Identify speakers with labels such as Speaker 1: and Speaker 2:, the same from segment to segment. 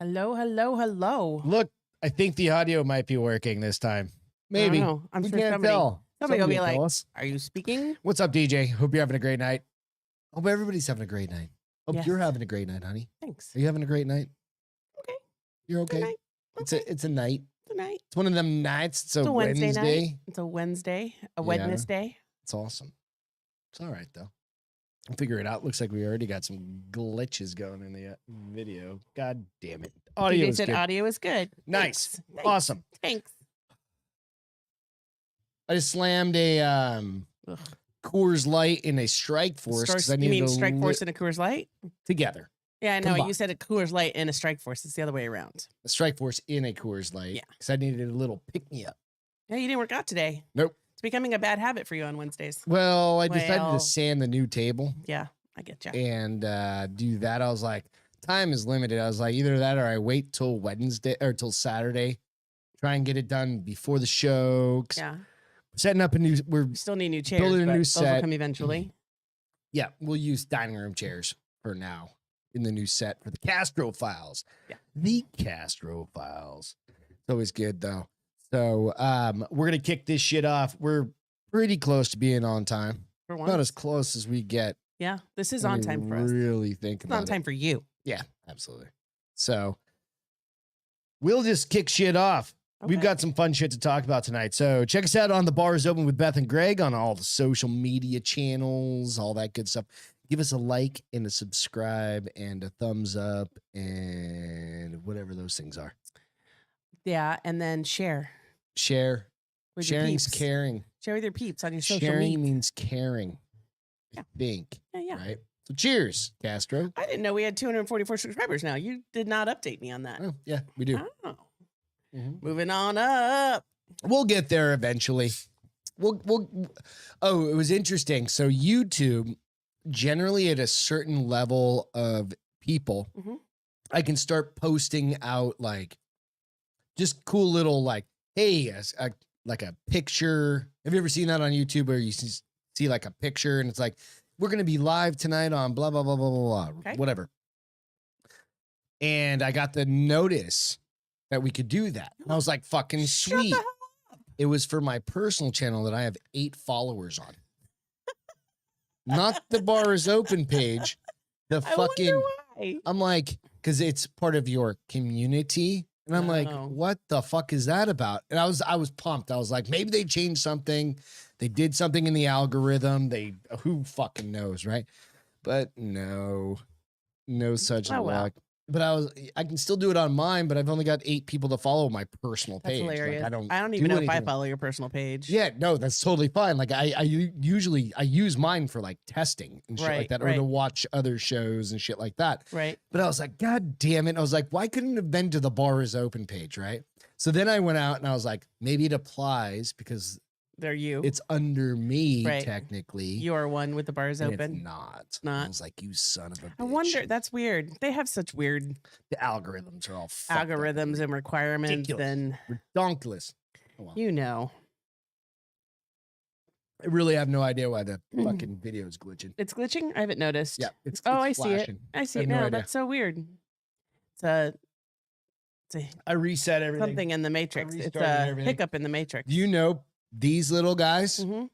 Speaker 1: Hello, hello, hello.
Speaker 2: Look, I think the audio might be working this time. Maybe.
Speaker 1: I don't know. I'm
Speaker 2: We
Speaker 1: sure
Speaker 2: can't
Speaker 1: somebody
Speaker 2: tell.
Speaker 1: will be
Speaker 2: will
Speaker 1: like,
Speaker 2: tell us.
Speaker 1: "Are you speaking?"
Speaker 2: What's up, DJ? Hope you're having a great night. Hope everybody's having a great night. Hope
Speaker 1: Yes.
Speaker 2: you're having a great night, honey.
Speaker 1: Thanks.
Speaker 2: Are you having a great night?
Speaker 1: Okay.
Speaker 2: You're
Speaker 1: Good
Speaker 2: okay?
Speaker 1: night.
Speaker 2: It's
Speaker 1: Okay.
Speaker 2: a night.
Speaker 1: It's a night.
Speaker 2: It's one of them nights. It's a
Speaker 1: It's a Wednesday
Speaker 2: Wednesday.
Speaker 1: night. It's a Wednesday. A
Speaker 2: Yeah.
Speaker 1: Wednesday.
Speaker 2: It's awesome. It's all right, though. I'll figure it out. Looks like we already got some glitches going in the video. God damn it. Audio
Speaker 1: DJ
Speaker 2: is
Speaker 1: said
Speaker 2: good.
Speaker 1: audio is good.
Speaker 2: Nice.
Speaker 1: Thanks.
Speaker 2: Awesome.
Speaker 1: Thanks.
Speaker 2: I just slammed a Coors Light in a Strike Force because I
Speaker 1: You
Speaker 2: needed
Speaker 1: mean Strike Force and a Coors Light?
Speaker 2: together.
Speaker 1: Yeah, I know.
Speaker 2: Combined.
Speaker 1: You said a Coors Light and a Strike Force. It's the other way around.
Speaker 2: A Strike Force in a Coors Light.
Speaker 1: Yeah.
Speaker 2: Because I needed a little pick me up.
Speaker 1: Yeah, you didn't work out today.
Speaker 2: Nope.
Speaker 1: It's becoming a bad habit for you on Wednesdays.
Speaker 2: Well, I decided
Speaker 1: Well-
Speaker 2: to sand the new table
Speaker 1: Yeah, I get you.
Speaker 2: and do that. I was like, time is limited. I was like, either that or I wait till Wednesday or till Saturday, try and get it done before the show. 'Cause
Speaker 1: Yeah.
Speaker 2: we're setting up we're
Speaker 1: We still need new chairs.
Speaker 2: building a
Speaker 1: but
Speaker 2: new
Speaker 1: those will
Speaker 2: set.
Speaker 1: come eventually.
Speaker 2: Yeah, we'll use dining room chairs for now in the new set for the Castro Files.
Speaker 1: Yeah.
Speaker 2: The Castro Files. It's always good though. So we're gonna kick this shit off. We're pretty close to being on time.
Speaker 1: For
Speaker 2: Not
Speaker 1: once.
Speaker 2: as close as we get.
Speaker 1: Yeah, this is
Speaker 2: when
Speaker 1: on
Speaker 2: we
Speaker 1: time for us.
Speaker 2: Really think
Speaker 1: It's
Speaker 2: about
Speaker 1: on time for you.
Speaker 2: Yeah, absolutely. So we'll just kick shit off. We've
Speaker 1: Okay.
Speaker 2: got some fun shit to talk about tonight. So check us out on The Bar is Open with Beth and Greg on all the social media channels, all that good stuff. Give us a like and a subscribe and a thumbs up and whatever those things are.
Speaker 1: Yeah, and then share
Speaker 2: Share.
Speaker 1: with your
Speaker 2: Sharing's
Speaker 1: peeps.
Speaker 2: caring.
Speaker 1: Share with your peeps on your social
Speaker 2: Sharing
Speaker 1: media.
Speaker 2: means caring. I think.
Speaker 1: Yeah.
Speaker 2: Right? So cheers, Castro.
Speaker 1: I didn't know we had 244 subscribers now. You did not update me on that.
Speaker 2: Oh, yeah, we do.
Speaker 1: Oh.
Speaker 2: Mhm.
Speaker 1: Moving on up.
Speaker 2: We'll get there eventually. Oh, it was interesting. So YouTube, generally at a certain level of people,
Speaker 1: Mhm.
Speaker 2: I can start posting out like just cool little like, hey, like a picture. Have you ever seen that on YouTube where you see like a picture and it's like, we're going to be live tonight on blah, blah, blah, blah, blah, blah,
Speaker 1: Okay.
Speaker 2: whatever. And I got the notice that we could do that. And I was like, fucking
Speaker 1: Shut the
Speaker 2: sweet.
Speaker 1: hell up.
Speaker 2: It was for my personal channel that I have 8 followers on. Not the Bar is Open page. The
Speaker 1: I
Speaker 2: fucking,
Speaker 1: wonder why.
Speaker 2: I'm like, because it's part of your community. And I'm like,
Speaker 1: Oh.
Speaker 2: what the fuck is that about? And I was pumped. I was like, maybe they changed something. They did something in the algorithm. Who fucking knows, right? But no such
Speaker 1: Oh, well.
Speaker 2: luck. But I can still do it on mine, but I've only got 8 people to follow my personal
Speaker 1: That's
Speaker 2: page.
Speaker 1: hilarious.
Speaker 2: Like,
Speaker 1: I don't even
Speaker 2: do
Speaker 1: know if I
Speaker 2: anything.
Speaker 1: follow your personal page.
Speaker 2: Yeah, no, that's totally fine. Like I usually use mine for like testing and shit like
Speaker 1: Right,
Speaker 2: that, or
Speaker 1: right.
Speaker 2: to watch other shows and shit like that.
Speaker 1: Right.
Speaker 2: But I was like, God damn it. I was like, why couldn't it have been to the Bar is Open page, right? So then I went out and I was like, maybe it applies because
Speaker 1: They're you.
Speaker 2: it's under me
Speaker 1: Right.
Speaker 2: technically.
Speaker 1: You are one with the bars
Speaker 2: and
Speaker 1: open.
Speaker 2: It's not.
Speaker 1: It's not.
Speaker 2: I was like, you son of a bitch.
Speaker 1: I wonder. That's weird. They have such weird
Speaker 2: The algorithms are all fucked up.
Speaker 1: algorithms and requirements.
Speaker 2: Ridiculous.
Speaker 1: And
Speaker 2: Redonkulous. Oh, well.
Speaker 1: you know,
Speaker 2: I really have no idea why the
Speaker 1: Mhm.
Speaker 2: fucking video is glitching.
Speaker 1: it's glitching. I haven't noticed.
Speaker 2: Yeah, it's
Speaker 1: Oh,
Speaker 2: it's
Speaker 1: I see it.
Speaker 2: flashing.
Speaker 1: I see
Speaker 2: I
Speaker 1: it
Speaker 2: have no
Speaker 1: now.
Speaker 2: idea.
Speaker 1: That's so weird. It's a
Speaker 2: I reset everything.
Speaker 1: something in the matrix. It's
Speaker 2: restarted
Speaker 1: a
Speaker 2: everything.
Speaker 1: hiccup in the matrix.
Speaker 2: Do you know these little guys?
Speaker 1: hmm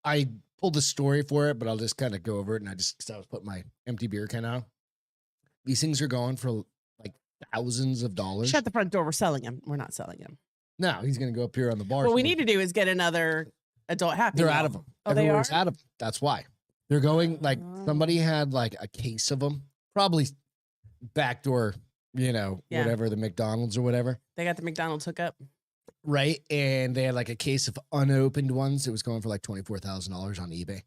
Speaker 2: I pulled a story for it, but I'll just kind of go over it. And because I was putting my empty beer can out. These things are going for like thousands of dollars.
Speaker 1: Shut the front door. We're selling them. We're not selling them.
Speaker 2: No, he's going to go up here on the bar.
Speaker 1: What we
Speaker 2: floor.
Speaker 1: need to do is get another adult happy.
Speaker 2: They're
Speaker 1: Meal.
Speaker 2: out of them.
Speaker 1: Oh, they
Speaker 2: Everywhere's
Speaker 1: are?
Speaker 2: out of them. That's why. They're going like
Speaker 1: Oh.
Speaker 2: somebody had like a case of them, probably backdoor,
Speaker 1: Yeah.
Speaker 2: whatever, the McDonald's or whatever.
Speaker 1: They got the McDonald's hookup.
Speaker 2: Right. And they had like a case of unopened ones. It was going for like $24,000 on eBay.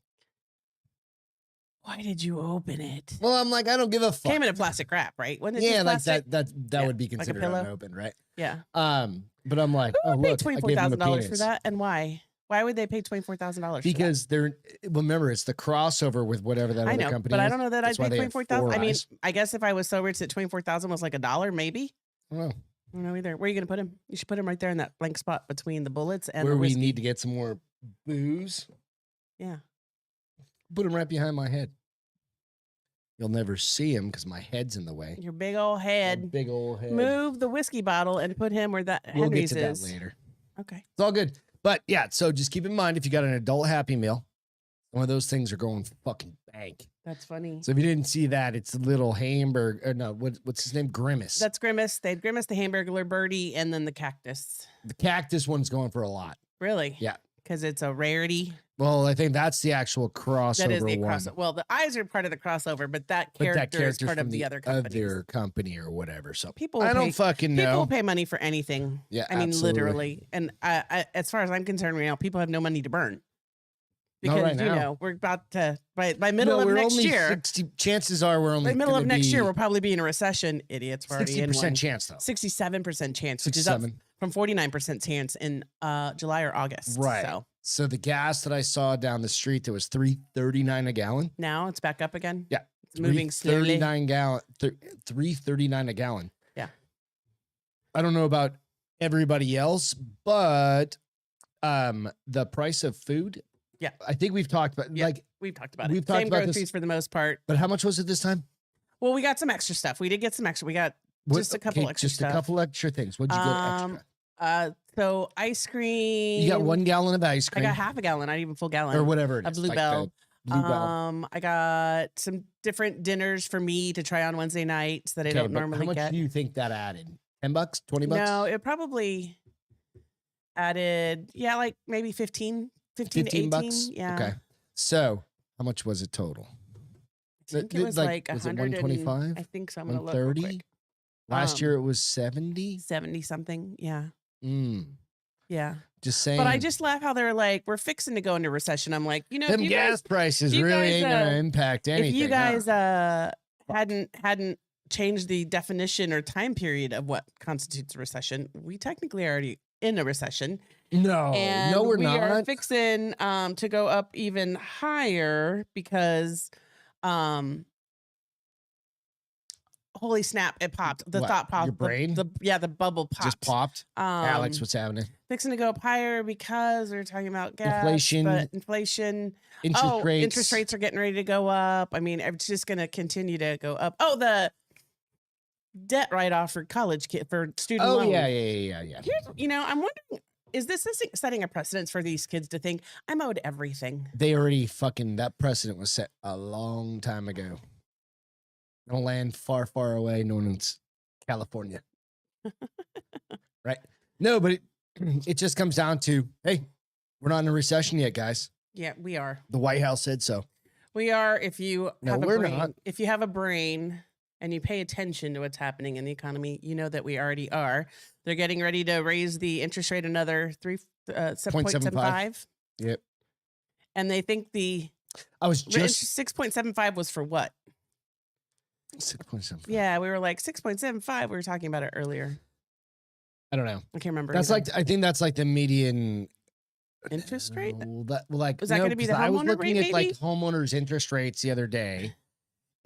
Speaker 1: Why did you open it?
Speaker 2: Well, I'm like, I don't give a fuck.
Speaker 1: Came in a plastic wrap, right? Wasn't it
Speaker 2: Yeah,
Speaker 1: just
Speaker 2: like
Speaker 1: plastic?
Speaker 2: that
Speaker 1: Yeah,
Speaker 2: would be
Speaker 1: like a
Speaker 2: considered
Speaker 1: pillow?
Speaker 2: unopened, right?
Speaker 1: Yeah.
Speaker 2: But I'm like,
Speaker 1: Who
Speaker 2: oh,
Speaker 1: would pay
Speaker 2: look, I gave him a
Speaker 1: $24,000 for
Speaker 2: penis.
Speaker 1: that, and why? Why would they pay $24,000?
Speaker 2: Because they're, remember, it's the crossover with whatever that
Speaker 1: I
Speaker 2: other
Speaker 1: know,
Speaker 2: company
Speaker 1: but I
Speaker 2: is.
Speaker 1: don't know that I'd
Speaker 2: That's why
Speaker 1: pay
Speaker 2: they have
Speaker 1: 24,000. I
Speaker 2: 4
Speaker 1: mean,
Speaker 2: eyes.
Speaker 1: I guess if I was so rich that 24,000 was like $1, maybe.
Speaker 2: I don't know.
Speaker 1: I don't know either. Where are you gonna put him? You should put him right there in that blank spot between the bullets and
Speaker 2: Where
Speaker 1: the
Speaker 2: we
Speaker 1: whiskey.
Speaker 2: need to get some more booze.
Speaker 1: Yeah.
Speaker 2: Put him right behind my head. You'll never see him because my head's in the way.
Speaker 1: Your big old head.
Speaker 2: Big old head.
Speaker 1: Move the whiskey bottle and put him where that
Speaker 2: We'll
Speaker 1: Henry's
Speaker 2: get to
Speaker 1: is.
Speaker 2: that later.
Speaker 1: Okay.
Speaker 2: It's all good. But yeah, so just keep in mind, if you got an adult Happy Meal, one of those things are going fucking bank.
Speaker 1: That's funny.
Speaker 2: So if you didn't see that, it's a little hamburger. Or no, what's his name? Grimace.
Speaker 1: That's Grimace. They had Grimace, the Hamburglar Birdie, and then the Cactus.
Speaker 2: The cactus one's going for a lot.
Speaker 1: Really?
Speaker 2: Yeah.
Speaker 1: Because it's a rarity.
Speaker 2: Well, I think that's the actual crossover
Speaker 1: That is the
Speaker 2: one.
Speaker 1: crossover. Well, the eyes are part of the crossover, but that character is part of the other company.
Speaker 2: Other company or whatever. So
Speaker 1: People
Speaker 2: I
Speaker 1: will
Speaker 2: don't
Speaker 1: pay-
Speaker 2: fucking know.
Speaker 1: People will pay money for anything.
Speaker 2: Yeah,
Speaker 1: I mean,
Speaker 2: absolutely.
Speaker 1: literally. And as far as I'm concerned right now, people have no money to burn.
Speaker 2: Not
Speaker 1: Because,
Speaker 2: right
Speaker 1: you
Speaker 2: now.
Speaker 1: know, we're about to, by middle
Speaker 2: No,
Speaker 1: of
Speaker 2: we're
Speaker 1: next
Speaker 2: only
Speaker 1: year,
Speaker 2: 60, chances are we're only
Speaker 1: by middle of
Speaker 2: gonna
Speaker 1: next year,
Speaker 2: be
Speaker 1: we'll probably be in a recession. Idiots. We're already in
Speaker 2: 60%
Speaker 1: one.
Speaker 2: chance though.
Speaker 1: 67% chance, which is up
Speaker 2: 67.
Speaker 1: from 49% chance in July or August.
Speaker 2: Right. So the gas that I saw down the street that was $3.39 a gallon.
Speaker 1: Now it's back up again.
Speaker 2: Yeah.
Speaker 1: It's moving slowly.
Speaker 2: $3.39 a gallon.
Speaker 1: Yeah.
Speaker 2: I don't know about everybody else, but the price of food.
Speaker 1: Yeah.
Speaker 2: I think we've talked about
Speaker 1: Yeah. We've talked about
Speaker 2: We've
Speaker 1: it.
Speaker 2: talked
Speaker 1: Same
Speaker 2: about this-
Speaker 1: groceries for the most part.
Speaker 2: but how much was it this time?
Speaker 1: Well, we got some extra stuff. We did get some extra. We got just a couple extra
Speaker 2: just
Speaker 1: stuff.
Speaker 2: a couple extra things. What'd you get extra?
Speaker 1: So ice cream.
Speaker 2: You got 1 gallon of ice
Speaker 1: I
Speaker 2: cream.
Speaker 1: got half a gallon, not even full gallon.
Speaker 2: or whatever it
Speaker 1: A
Speaker 2: is.
Speaker 1: Bluebell.
Speaker 2: the Bluebell.
Speaker 1: I got some different dinners for me to try on Wednesday nights that I
Speaker 2: Okay,
Speaker 1: don't
Speaker 2: but
Speaker 1: normally
Speaker 2: how much
Speaker 1: get.
Speaker 2: do you think that added? $10, $20?
Speaker 1: No, it probably added, like maybe 15 to 18.
Speaker 2: $15?
Speaker 1: Yeah.
Speaker 2: Okay. So how much was it total?
Speaker 1: I think it was like
Speaker 2: was it
Speaker 1: 125. I think so. I'm going to look real
Speaker 2: 130?
Speaker 1: quick.
Speaker 2: Last year it was 70.
Speaker 1: 70 something. Yeah.
Speaker 2: Mm,
Speaker 1: Yeah.
Speaker 2: just saying.
Speaker 1: But I just laugh how they're like, we're fixing to go into recession. I'm like, you know,
Speaker 2: them
Speaker 1: if you
Speaker 2: gas
Speaker 1: guys,
Speaker 2: prices
Speaker 1: you
Speaker 2: really
Speaker 1: guys,
Speaker 2: ain't gonna impact anything.
Speaker 1: if you
Speaker 2: huh?
Speaker 1: guys hadn't changed the definition or time period of what constitutes a recession, we technically are already in a recession.
Speaker 2: No,
Speaker 1: And
Speaker 2: no, we're
Speaker 1: we are
Speaker 2: not.
Speaker 1: fixing to go up even higher because holy snap, it popped. The
Speaker 2: What,
Speaker 1: thought popped.
Speaker 2: your brain?
Speaker 1: The bubble popped.
Speaker 2: Just popped. Alex,
Speaker 1: Um,
Speaker 2: what's happening?
Speaker 1: fixing to go up higher because we're talking about gas,
Speaker 2: Inflation.
Speaker 1: but inflation. Interest rates are getting ready to go up. I mean, it's just going to continue to go up. Oh, the debt write-off for college for student
Speaker 2: Oh
Speaker 1: loan.
Speaker 2: yeah.
Speaker 1: Here's, I'm wondering, is this setting a precedence for these kids to think I'm owed everything?
Speaker 2: They already that precedent was set a long time ago. In a land far, far away known as California. Right? No, but it just comes down to, hey, we're not in a recession yet, guys.
Speaker 1: Yeah, we are.
Speaker 2: The White House said so.
Speaker 1: We are. If you
Speaker 2: No,
Speaker 1: have a
Speaker 2: we're
Speaker 1: brain,
Speaker 2: not.
Speaker 1: if you have a brain and you pay attention to what's happening in the economy, you know that we already are. They're getting ready to raise the interest rate another 7.75.
Speaker 2: Yep.
Speaker 1: And they think
Speaker 2: I was just
Speaker 1: 6.75 was for what?
Speaker 2: 6.7.
Speaker 1: Yeah, we were like 6.75. We were talking about it earlier.
Speaker 2: I don't know.
Speaker 1: I can't remember.
Speaker 2: That's
Speaker 1: either.
Speaker 2: I think that's like the median
Speaker 1: interest rate.
Speaker 2: Was
Speaker 1: that gonna be the
Speaker 2: I was
Speaker 1: homeowner
Speaker 2: looking
Speaker 1: rate,
Speaker 2: at like
Speaker 1: maybe?
Speaker 2: homeowners interest rates the other day,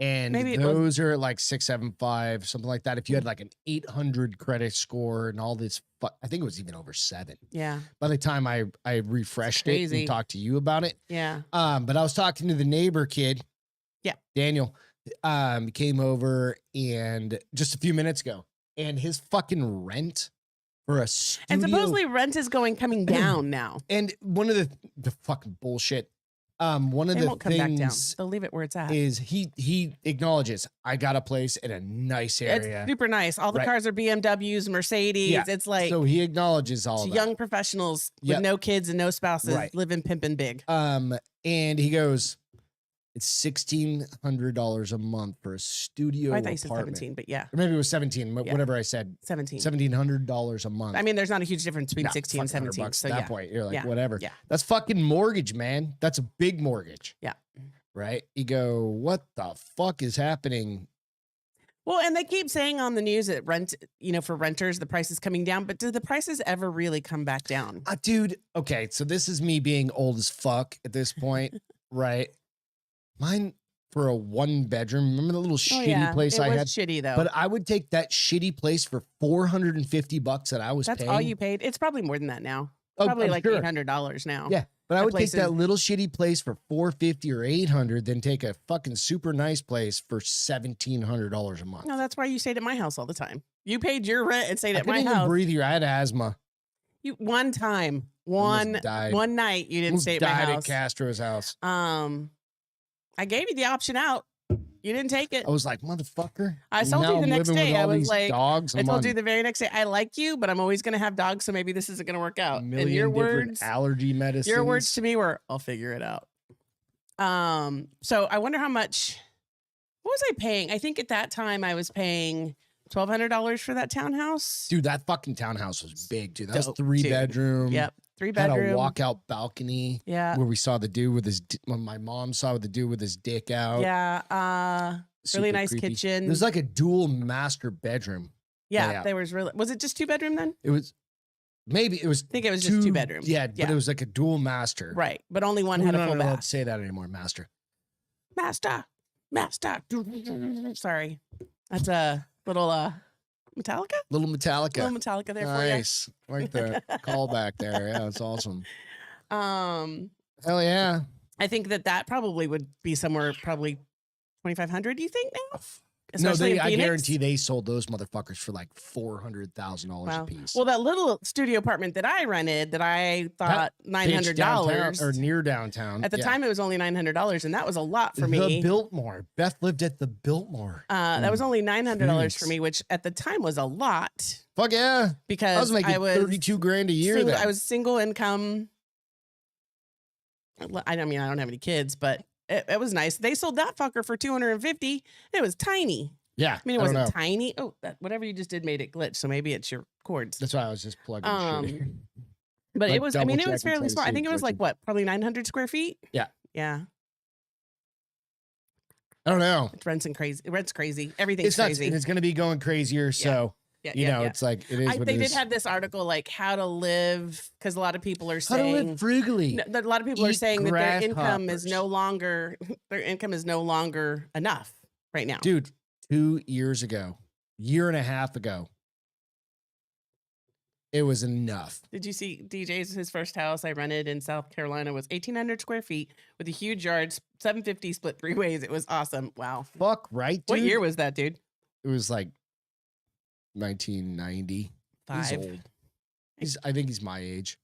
Speaker 2: and
Speaker 1: Maybe it was-
Speaker 2: those are at like 675, something like that. If you had like an 800 credit score and all this, I think it was even over 7.
Speaker 1: Yeah,
Speaker 2: By the time I refreshed it
Speaker 1: crazy.
Speaker 2: and talked to you about it,
Speaker 1: yeah.
Speaker 2: but I was talking to the neighbor kid,
Speaker 1: Yeah.
Speaker 2: Daniel, came over and just a few minutes ago, and his fucking rent for a studio.
Speaker 1: And supposedly rent is coming down now.
Speaker 2: And one of the fucking bullshit. One of
Speaker 1: They
Speaker 2: the
Speaker 1: won't come back down.
Speaker 2: things
Speaker 1: They'll leave it where it's at.
Speaker 2: is he acknowledges I got a place in a nice area.
Speaker 1: It's super nice. All the
Speaker 2: Right.
Speaker 1: cars are BMWs, Mercedes.
Speaker 2: Yeah.
Speaker 1: It's like
Speaker 2: So he acknowledges all of that.
Speaker 1: young professionals
Speaker 2: Yep.
Speaker 1: with no kids and no spouses
Speaker 2: Right.
Speaker 1: living pimping big.
Speaker 2: And he goes, it's $1,600 a month for a studio
Speaker 1: I thought you said
Speaker 2: apartment.
Speaker 1: 17, but yeah,
Speaker 2: Or maybe it was 17,
Speaker 1: Yeah.
Speaker 2: whatever I said.
Speaker 1: 17.
Speaker 2: $1,700 a month.
Speaker 1: I mean, there's not a huge difference between
Speaker 2: Nah,
Speaker 1: 16 and
Speaker 2: fucking $100
Speaker 1: 17. So
Speaker 2: at that
Speaker 1: yeah.
Speaker 2: point, you're like,
Speaker 1: Yeah.
Speaker 2: whatever.
Speaker 1: Yeah.
Speaker 2: That's fucking mortgage, man. That's a big mortgage.
Speaker 1: Yeah.
Speaker 2: Right? You go, what the fuck is happening?
Speaker 1: Well, and they keep saying on the news that rent, for renters, the price is coming down. But do the prices ever really come back down?
Speaker 2: Dude, okay, so this is me being old as fuck at this point, right? Mine for a 1-bedroom. Remember the little shitty place
Speaker 1: it
Speaker 2: I
Speaker 1: was
Speaker 2: had?
Speaker 1: shitty though.
Speaker 2: But I would take that shitty place for $450 that I was
Speaker 1: that's
Speaker 2: paying.
Speaker 1: all you paid. It's probably more than that now.
Speaker 2: Oh,
Speaker 1: Probably
Speaker 2: I'm
Speaker 1: like
Speaker 2: sure.
Speaker 1: $800 now.
Speaker 2: Yeah. But I would take
Speaker 1: places-
Speaker 2: that little shitty place for $450 or $800, then take a fucking super nice place for $1,700 a month.
Speaker 1: No, that's why you stayed at my house all the time. You paid your rent and stayed
Speaker 2: I
Speaker 1: at my
Speaker 2: couldn't even
Speaker 1: house.
Speaker 2: breathe here. I had asthma.
Speaker 1: You one time,
Speaker 2: Almost died.
Speaker 1: one night you didn't
Speaker 2: Almost
Speaker 1: stay at my
Speaker 2: died
Speaker 1: house.
Speaker 2: at Castro's house.
Speaker 1: I gave you the option out. You didn't take it.
Speaker 2: I was like, motherfucker.
Speaker 1: I told
Speaker 2: Now
Speaker 1: you the
Speaker 2: I'm
Speaker 1: next
Speaker 2: living with
Speaker 1: day. I
Speaker 2: all
Speaker 1: was
Speaker 2: these
Speaker 1: like,
Speaker 2: dogs.
Speaker 1: I told you the very next day, I like you, but I'm always going to have dogs, so maybe this isn't going to work out. And your words,
Speaker 2: allergy medicines.
Speaker 1: your words to me were, I'll figure it out. So I wonder how much, what was I paying? I think at that time I was paying $1,200 for that townhouse.
Speaker 2: Dude, that fucking townhouse was big, dude. That was
Speaker 1: Dope,
Speaker 2: 3
Speaker 1: dude.
Speaker 2: bedroom.
Speaker 1: Yep. 3
Speaker 2: Had
Speaker 1: bedroom.
Speaker 2: a walkout balcony.
Speaker 1: Yeah.
Speaker 2: Where we saw the dude with his, when my mom saw the dude with his dick out.
Speaker 1: Yeah. Really
Speaker 2: Super
Speaker 1: nice
Speaker 2: creepy.
Speaker 1: kitchen.
Speaker 2: It was like a dual master bedroom.
Speaker 1: Yeah,
Speaker 2: layout.
Speaker 1: there was really, was it just 2 bedroom then?
Speaker 2: It was, maybe it was.
Speaker 1: I think it was just 2 bedroom.
Speaker 2: Yeah, but it was like a dual master.
Speaker 1: Right. But only one
Speaker 2: We're
Speaker 1: had a
Speaker 2: not
Speaker 1: full
Speaker 2: allowed to
Speaker 1: bath.
Speaker 2: say that anymore, master.
Speaker 1: Master. Sorry. That's a little Metallica?
Speaker 2: Little Metallica.
Speaker 1: Little Metallica there
Speaker 2: Nice. Like the callback there. Yeah, it's awesome.
Speaker 1: for you.
Speaker 2: Hell yeah.
Speaker 1: I think that probably would be somewhere probably 2,500, do you think now?
Speaker 2: No,
Speaker 1: Especially in
Speaker 2: I
Speaker 1: Phoenix?
Speaker 2: guarantee they sold those motherfuckers for like $400,000
Speaker 1: Wow.
Speaker 2: a piece.
Speaker 1: Well, that little studio apartment that I rented that I thought
Speaker 2: Pitch downtown
Speaker 1: $900
Speaker 2: or near downtown.
Speaker 1: at the
Speaker 2: Yeah.
Speaker 1: time it was only $900, and that was a lot for me.
Speaker 2: The Biltmore. Beth lived at the Biltmore.
Speaker 1: That was only $900
Speaker 2: Phoenix.
Speaker 1: for me, which at the time was a lot
Speaker 2: Fuck yeah.
Speaker 1: because
Speaker 2: I was making 32 grand a year
Speaker 1: single,
Speaker 2: then.
Speaker 1: I was single income. I mean, I don't have any kids, but it was nice. They sold that fucker for $250. It was tiny.
Speaker 2: Yeah.
Speaker 1: I mean, it
Speaker 2: don't
Speaker 1: wasn't
Speaker 2: know.
Speaker 1: tiny. Oh, whatever you just did made it glitch. So maybe it's your cords.
Speaker 2: That's why I was just plugging shit in.
Speaker 1: But
Speaker 2: like
Speaker 1: it was, I mean, it
Speaker 2: double
Speaker 1: was
Speaker 2: check and try
Speaker 1: fairly
Speaker 2: to
Speaker 1: small. I
Speaker 2: see
Speaker 1: think it was like
Speaker 2: glitching.
Speaker 1: what, probably 900 square feet.
Speaker 2: Yeah.
Speaker 1: Yeah.
Speaker 2: I don't know.
Speaker 1: It rents crazy. It rents crazy. Everything's
Speaker 2: It's nuts,
Speaker 1: crazy.
Speaker 2: and it's going to be going crazier. So,
Speaker 1: Yeah,
Speaker 2: you know, it's like, it is what
Speaker 1: they
Speaker 2: it
Speaker 1: did
Speaker 2: is.
Speaker 1: have this article like how to live, because a lot of people are
Speaker 2: How to
Speaker 1: saying
Speaker 2: live frugally.
Speaker 1: no, that a lot of people are
Speaker 2: Eat
Speaker 1: saying that their income is
Speaker 2: grasshoppers.
Speaker 1: no longer their income is no longer enough right now.
Speaker 2: Dude, 2 years ago, year and a half ago, it was enough.
Speaker 1: Did you see DJ's his first house I rented in South Carolina was 1,800 square feet with a huge yard, 750 split 3 ways. It was awesome. Wow.
Speaker 2: Fuck right, dude.
Speaker 1: What year was that, dude?
Speaker 2: It was like 1990. He's
Speaker 1: 5.
Speaker 2: old. I think he's my age.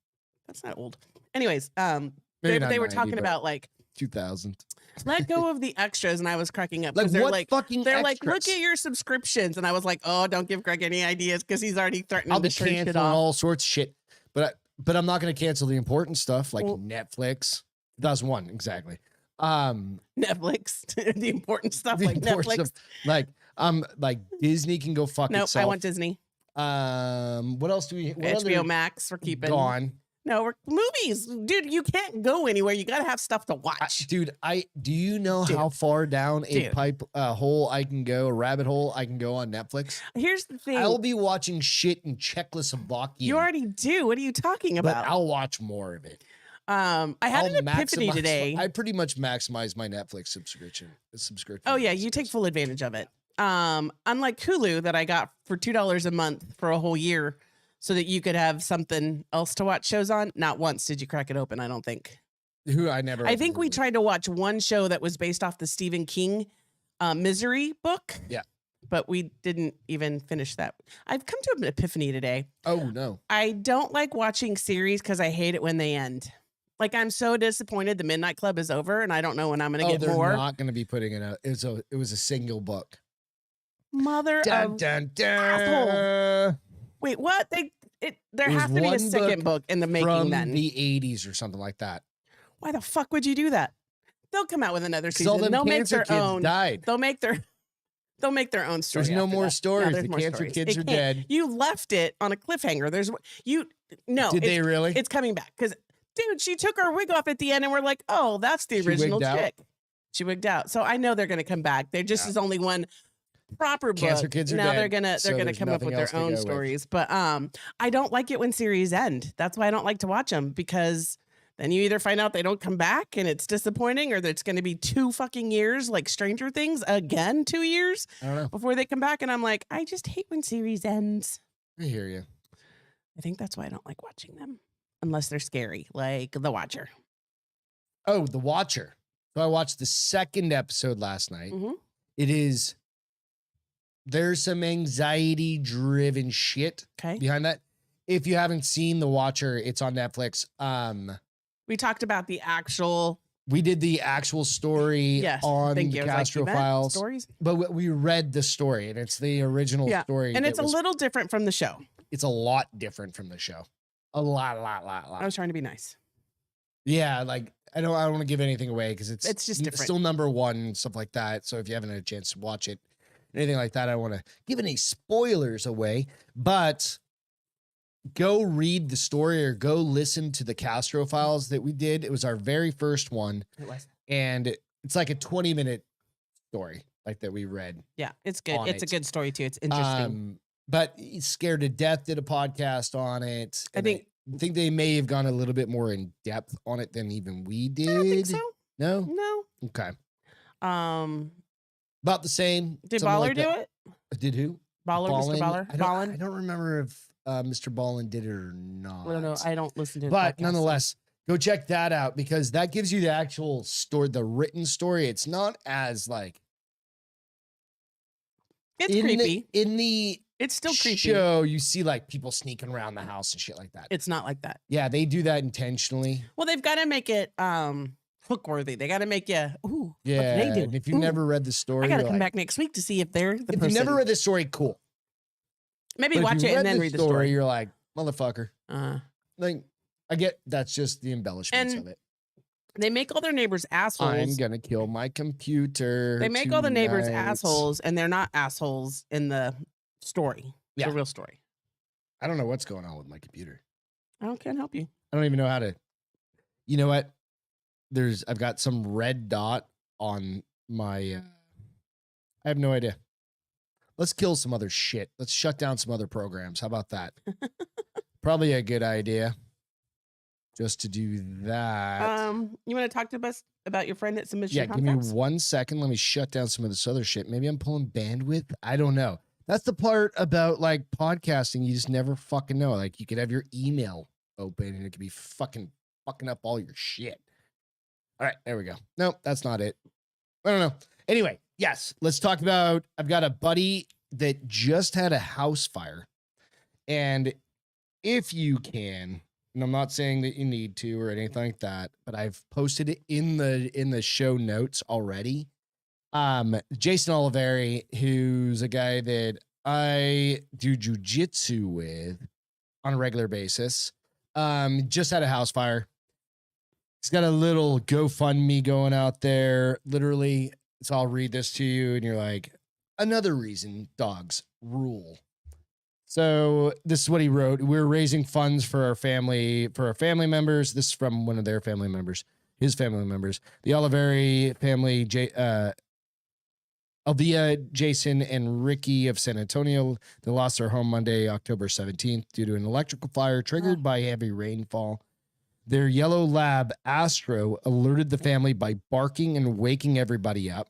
Speaker 1: That's not old. Anyways,
Speaker 2: Maybe
Speaker 1: they
Speaker 2: not
Speaker 1: were
Speaker 2: 90,
Speaker 1: talking
Speaker 2: but
Speaker 1: about like
Speaker 2: 2000.
Speaker 1: let go of the extras, and I was cracking up
Speaker 2: Like
Speaker 1: because they're
Speaker 2: what
Speaker 1: like
Speaker 2: fucking
Speaker 1: they're like
Speaker 2: extras?
Speaker 1: look at your subscriptions, and I was like, oh, don't give Greg any ideas because he's already threatening
Speaker 2: I'll be
Speaker 1: to turn shit
Speaker 2: canceling
Speaker 1: off.
Speaker 2: all sorts of shit. But I'm not going to cancel the important stuff like
Speaker 1: Well-
Speaker 2: Netflix. 2001 exactly.
Speaker 1: Netflix, the important stuff
Speaker 2: The
Speaker 1: like
Speaker 2: important
Speaker 1: Netflix.
Speaker 2: stuff, like Disney can go fuck
Speaker 1: No,
Speaker 2: itself.
Speaker 1: I want Disney.
Speaker 2: What else do we? What
Speaker 1: HBO
Speaker 2: other-
Speaker 1: Max. We're keeping.
Speaker 2: gone.
Speaker 1: No, we're movies, dude. You can't go anywhere. You got to have stuff to watch.
Speaker 2: Dude, do you know
Speaker 1: Dude.
Speaker 2: how far down a
Speaker 1: Dude.
Speaker 2: pipe hole I can go, a rabbit hole I can go on Netflix?
Speaker 1: Here's the thing.
Speaker 2: I'll be watching shit in Czechoslovakia.
Speaker 1: You already do. What are you talking
Speaker 2: but
Speaker 1: about?
Speaker 2: I'll watch more of it.
Speaker 1: I had
Speaker 2: I'll
Speaker 1: an epiphany
Speaker 2: maximize
Speaker 1: today.
Speaker 2: I pretty much maximize my Netflix subscription.
Speaker 1: Oh yeah, you take full advantage of it. Unlike Hulu that I got for $2 a month for a whole year, so that you could have something else to watch shows on. Not once did you crack it open. I don't think.
Speaker 2: Who I never.
Speaker 1: I think we
Speaker 2: Hulu.
Speaker 1: tried to watch one show that was based off the Stephen King Misery book.
Speaker 2: Yeah.
Speaker 1: But we didn't even finish that. I've come to an epiphany today.
Speaker 2: Oh no.
Speaker 1: I don't like watching series because I hate it when they end. Like, I'm so disappointed the Midnight Club is over and I don't know when I'm going to get
Speaker 2: they're
Speaker 1: more.
Speaker 2: not going to be putting it out. It was a single book.
Speaker 1: Mother
Speaker 2: Dun,
Speaker 1: of...
Speaker 2: dun, dun.
Speaker 1: asshole. Wait, what? There
Speaker 2: It
Speaker 1: has
Speaker 2: was
Speaker 1: to be a
Speaker 2: one
Speaker 1: second book in the making
Speaker 2: From
Speaker 1: then.
Speaker 2: the 80s or something like that.
Speaker 1: Why the fuck would you do that? They'll come out with another
Speaker 2: 'Cause all
Speaker 1: season.
Speaker 2: them
Speaker 1: They'll make
Speaker 2: cancer
Speaker 1: their
Speaker 2: kids
Speaker 1: own.
Speaker 2: died.
Speaker 1: They'll make their own story.
Speaker 2: There's no
Speaker 1: after
Speaker 2: more
Speaker 1: that.
Speaker 2: stories.
Speaker 1: there's
Speaker 2: The
Speaker 1: more
Speaker 2: cancer
Speaker 1: stories.
Speaker 2: kids
Speaker 1: It
Speaker 2: are
Speaker 1: can't-
Speaker 2: dead.
Speaker 1: You left it on a cliffhanger. No.
Speaker 2: Did they really?
Speaker 1: It's coming back because, dude, she took her wig off at the end, and we're like, oh, that's the
Speaker 2: She
Speaker 1: original
Speaker 2: wigged out?
Speaker 1: chick. She wigged out. So I know they're going to come back. There just
Speaker 2: Yeah.
Speaker 1: is only one proper book.
Speaker 2: Cancer kids are
Speaker 1: now
Speaker 2: dead,
Speaker 1: they're gonna
Speaker 2: so there's
Speaker 1: come up
Speaker 2: nothing
Speaker 1: with
Speaker 2: else
Speaker 1: their
Speaker 2: to
Speaker 1: own
Speaker 2: go with.
Speaker 1: stories. But I don't like it when series end. That's why I don't like to watch them, because then you either find out they don't come back and it's disappointing, or that it's going to be 2 fucking years like Stranger Things again, 2 years
Speaker 2: I don't know.
Speaker 1: before they come back. And I'm like, I just hate when series ends.
Speaker 2: I hear you.
Speaker 1: I think that's why I don't like watching them unless they're scary, like The Watcher.
Speaker 2: Oh, The Watcher. So I watched the second episode last night.
Speaker 1: Mm-hmm.
Speaker 2: There's some anxiety-driven shit behind that. If you haven't seen The Watcher, it's on Netflix.
Speaker 1: We talked about the actual.
Speaker 2: We did the actual story on the Castro Files,
Speaker 1: stories,
Speaker 2: but we read the story, and it's the original story.
Speaker 1: And it's a little different from the show.
Speaker 2: It's a lot different from the show. A lot.
Speaker 1: I was trying to be nice.
Speaker 2: Yeah, like I don't want to give anything away because it's
Speaker 1: just different.
Speaker 2: Still number one and stuff like that. So if you haven't had a chance to watch it, anything like that, I don't want to give any spoilers away. But go read the story or go listen to the Castro Files that we did. It was our very first one.
Speaker 1: It was.
Speaker 2: And it's like a 20-minute story like that we read.
Speaker 1: Yeah, it's good. It's a good story too. It's interesting.
Speaker 2: But Scared to Death did a podcast on it. I think they may have gone a little bit more in depth on it than even we did.
Speaker 1: I don't think so.
Speaker 2: No? Okay. About the same.
Speaker 1: Did Baller do it?
Speaker 2: Did who?
Speaker 1: Baller, Mr. Baller?
Speaker 2: I don't remember if Mr. Ballin did it or not.
Speaker 1: I don't know. I don't listen to it.
Speaker 2: But nonetheless, go check that out because that gives you the actual story, the written story. It's not as like
Speaker 1: it's creepy.
Speaker 2: It's
Speaker 1: still creepy.
Speaker 2: Show you see like people sneaking around the house and shit like that.
Speaker 1: It's not like that.
Speaker 2: Yeah, they do that intentionally.
Speaker 1: Well, they've got to make it hook worthy. They got to make you ooh.
Speaker 2: Yeah,
Speaker 1: what did they do?
Speaker 2: And if you've never read the story,
Speaker 1: I got to come back next week to see if they're the
Speaker 2: If
Speaker 1: person.
Speaker 2: you've never read the story, cool.
Speaker 1: Maybe watch it and then read the story.
Speaker 2: You're like, motherfucker. Like, I get that's just the embellishments of it.
Speaker 1: They make all their neighbors assholes.
Speaker 2: I'm gonna kill my computer.
Speaker 1: They make all the neighbors assholes, and they're not assholes in the story. The real story.
Speaker 2: I don't know what's going on with my computer.
Speaker 1: Can't help you.
Speaker 2: I don't even know how to. You know what? I've got some red dot on my. I have no idea. Let's kill some other shit. Let's shut down some other programs. How about that? Probably a good idea. Just to do that.
Speaker 1: You want to talk to us about your friend at Submission
Speaker 2: Yeah,
Speaker 1: Contacts?
Speaker 2: give me 1 second. Let me shut down some of this other shit. Maybe I'm pulling bandwidth. I don't know. That's the part about like podcasting. You just never fucking know. Like you could have your email open and it could be fucking up all your shit. All right, there we go. Nope, that's not it. I don't know. Anyway, yes, let's talk about. I've got a buddy that just had a house fire, and if you can, and I'm not saying that you need to or anything like that, but I've posted it in the show notes already. Jason Oliveri, who's a guy that I do jujitsu with on a regular basis, just had a house fire. He's got a little GoFundMe going out there. Literally, so I'll read this to you, and you're like, another reason dogs rule. So this is what he wrote. We're raising funds for our family members. This is from one of their family members, his family members, the Oliveri family, Alvia, Jason, and Ricky of San Antonio. They lost their home Monday, October 17th, due to an electrical fire triggered by heavy rainfall. Their yellow lab, Astro, alerted the family by barking and waking everybody up,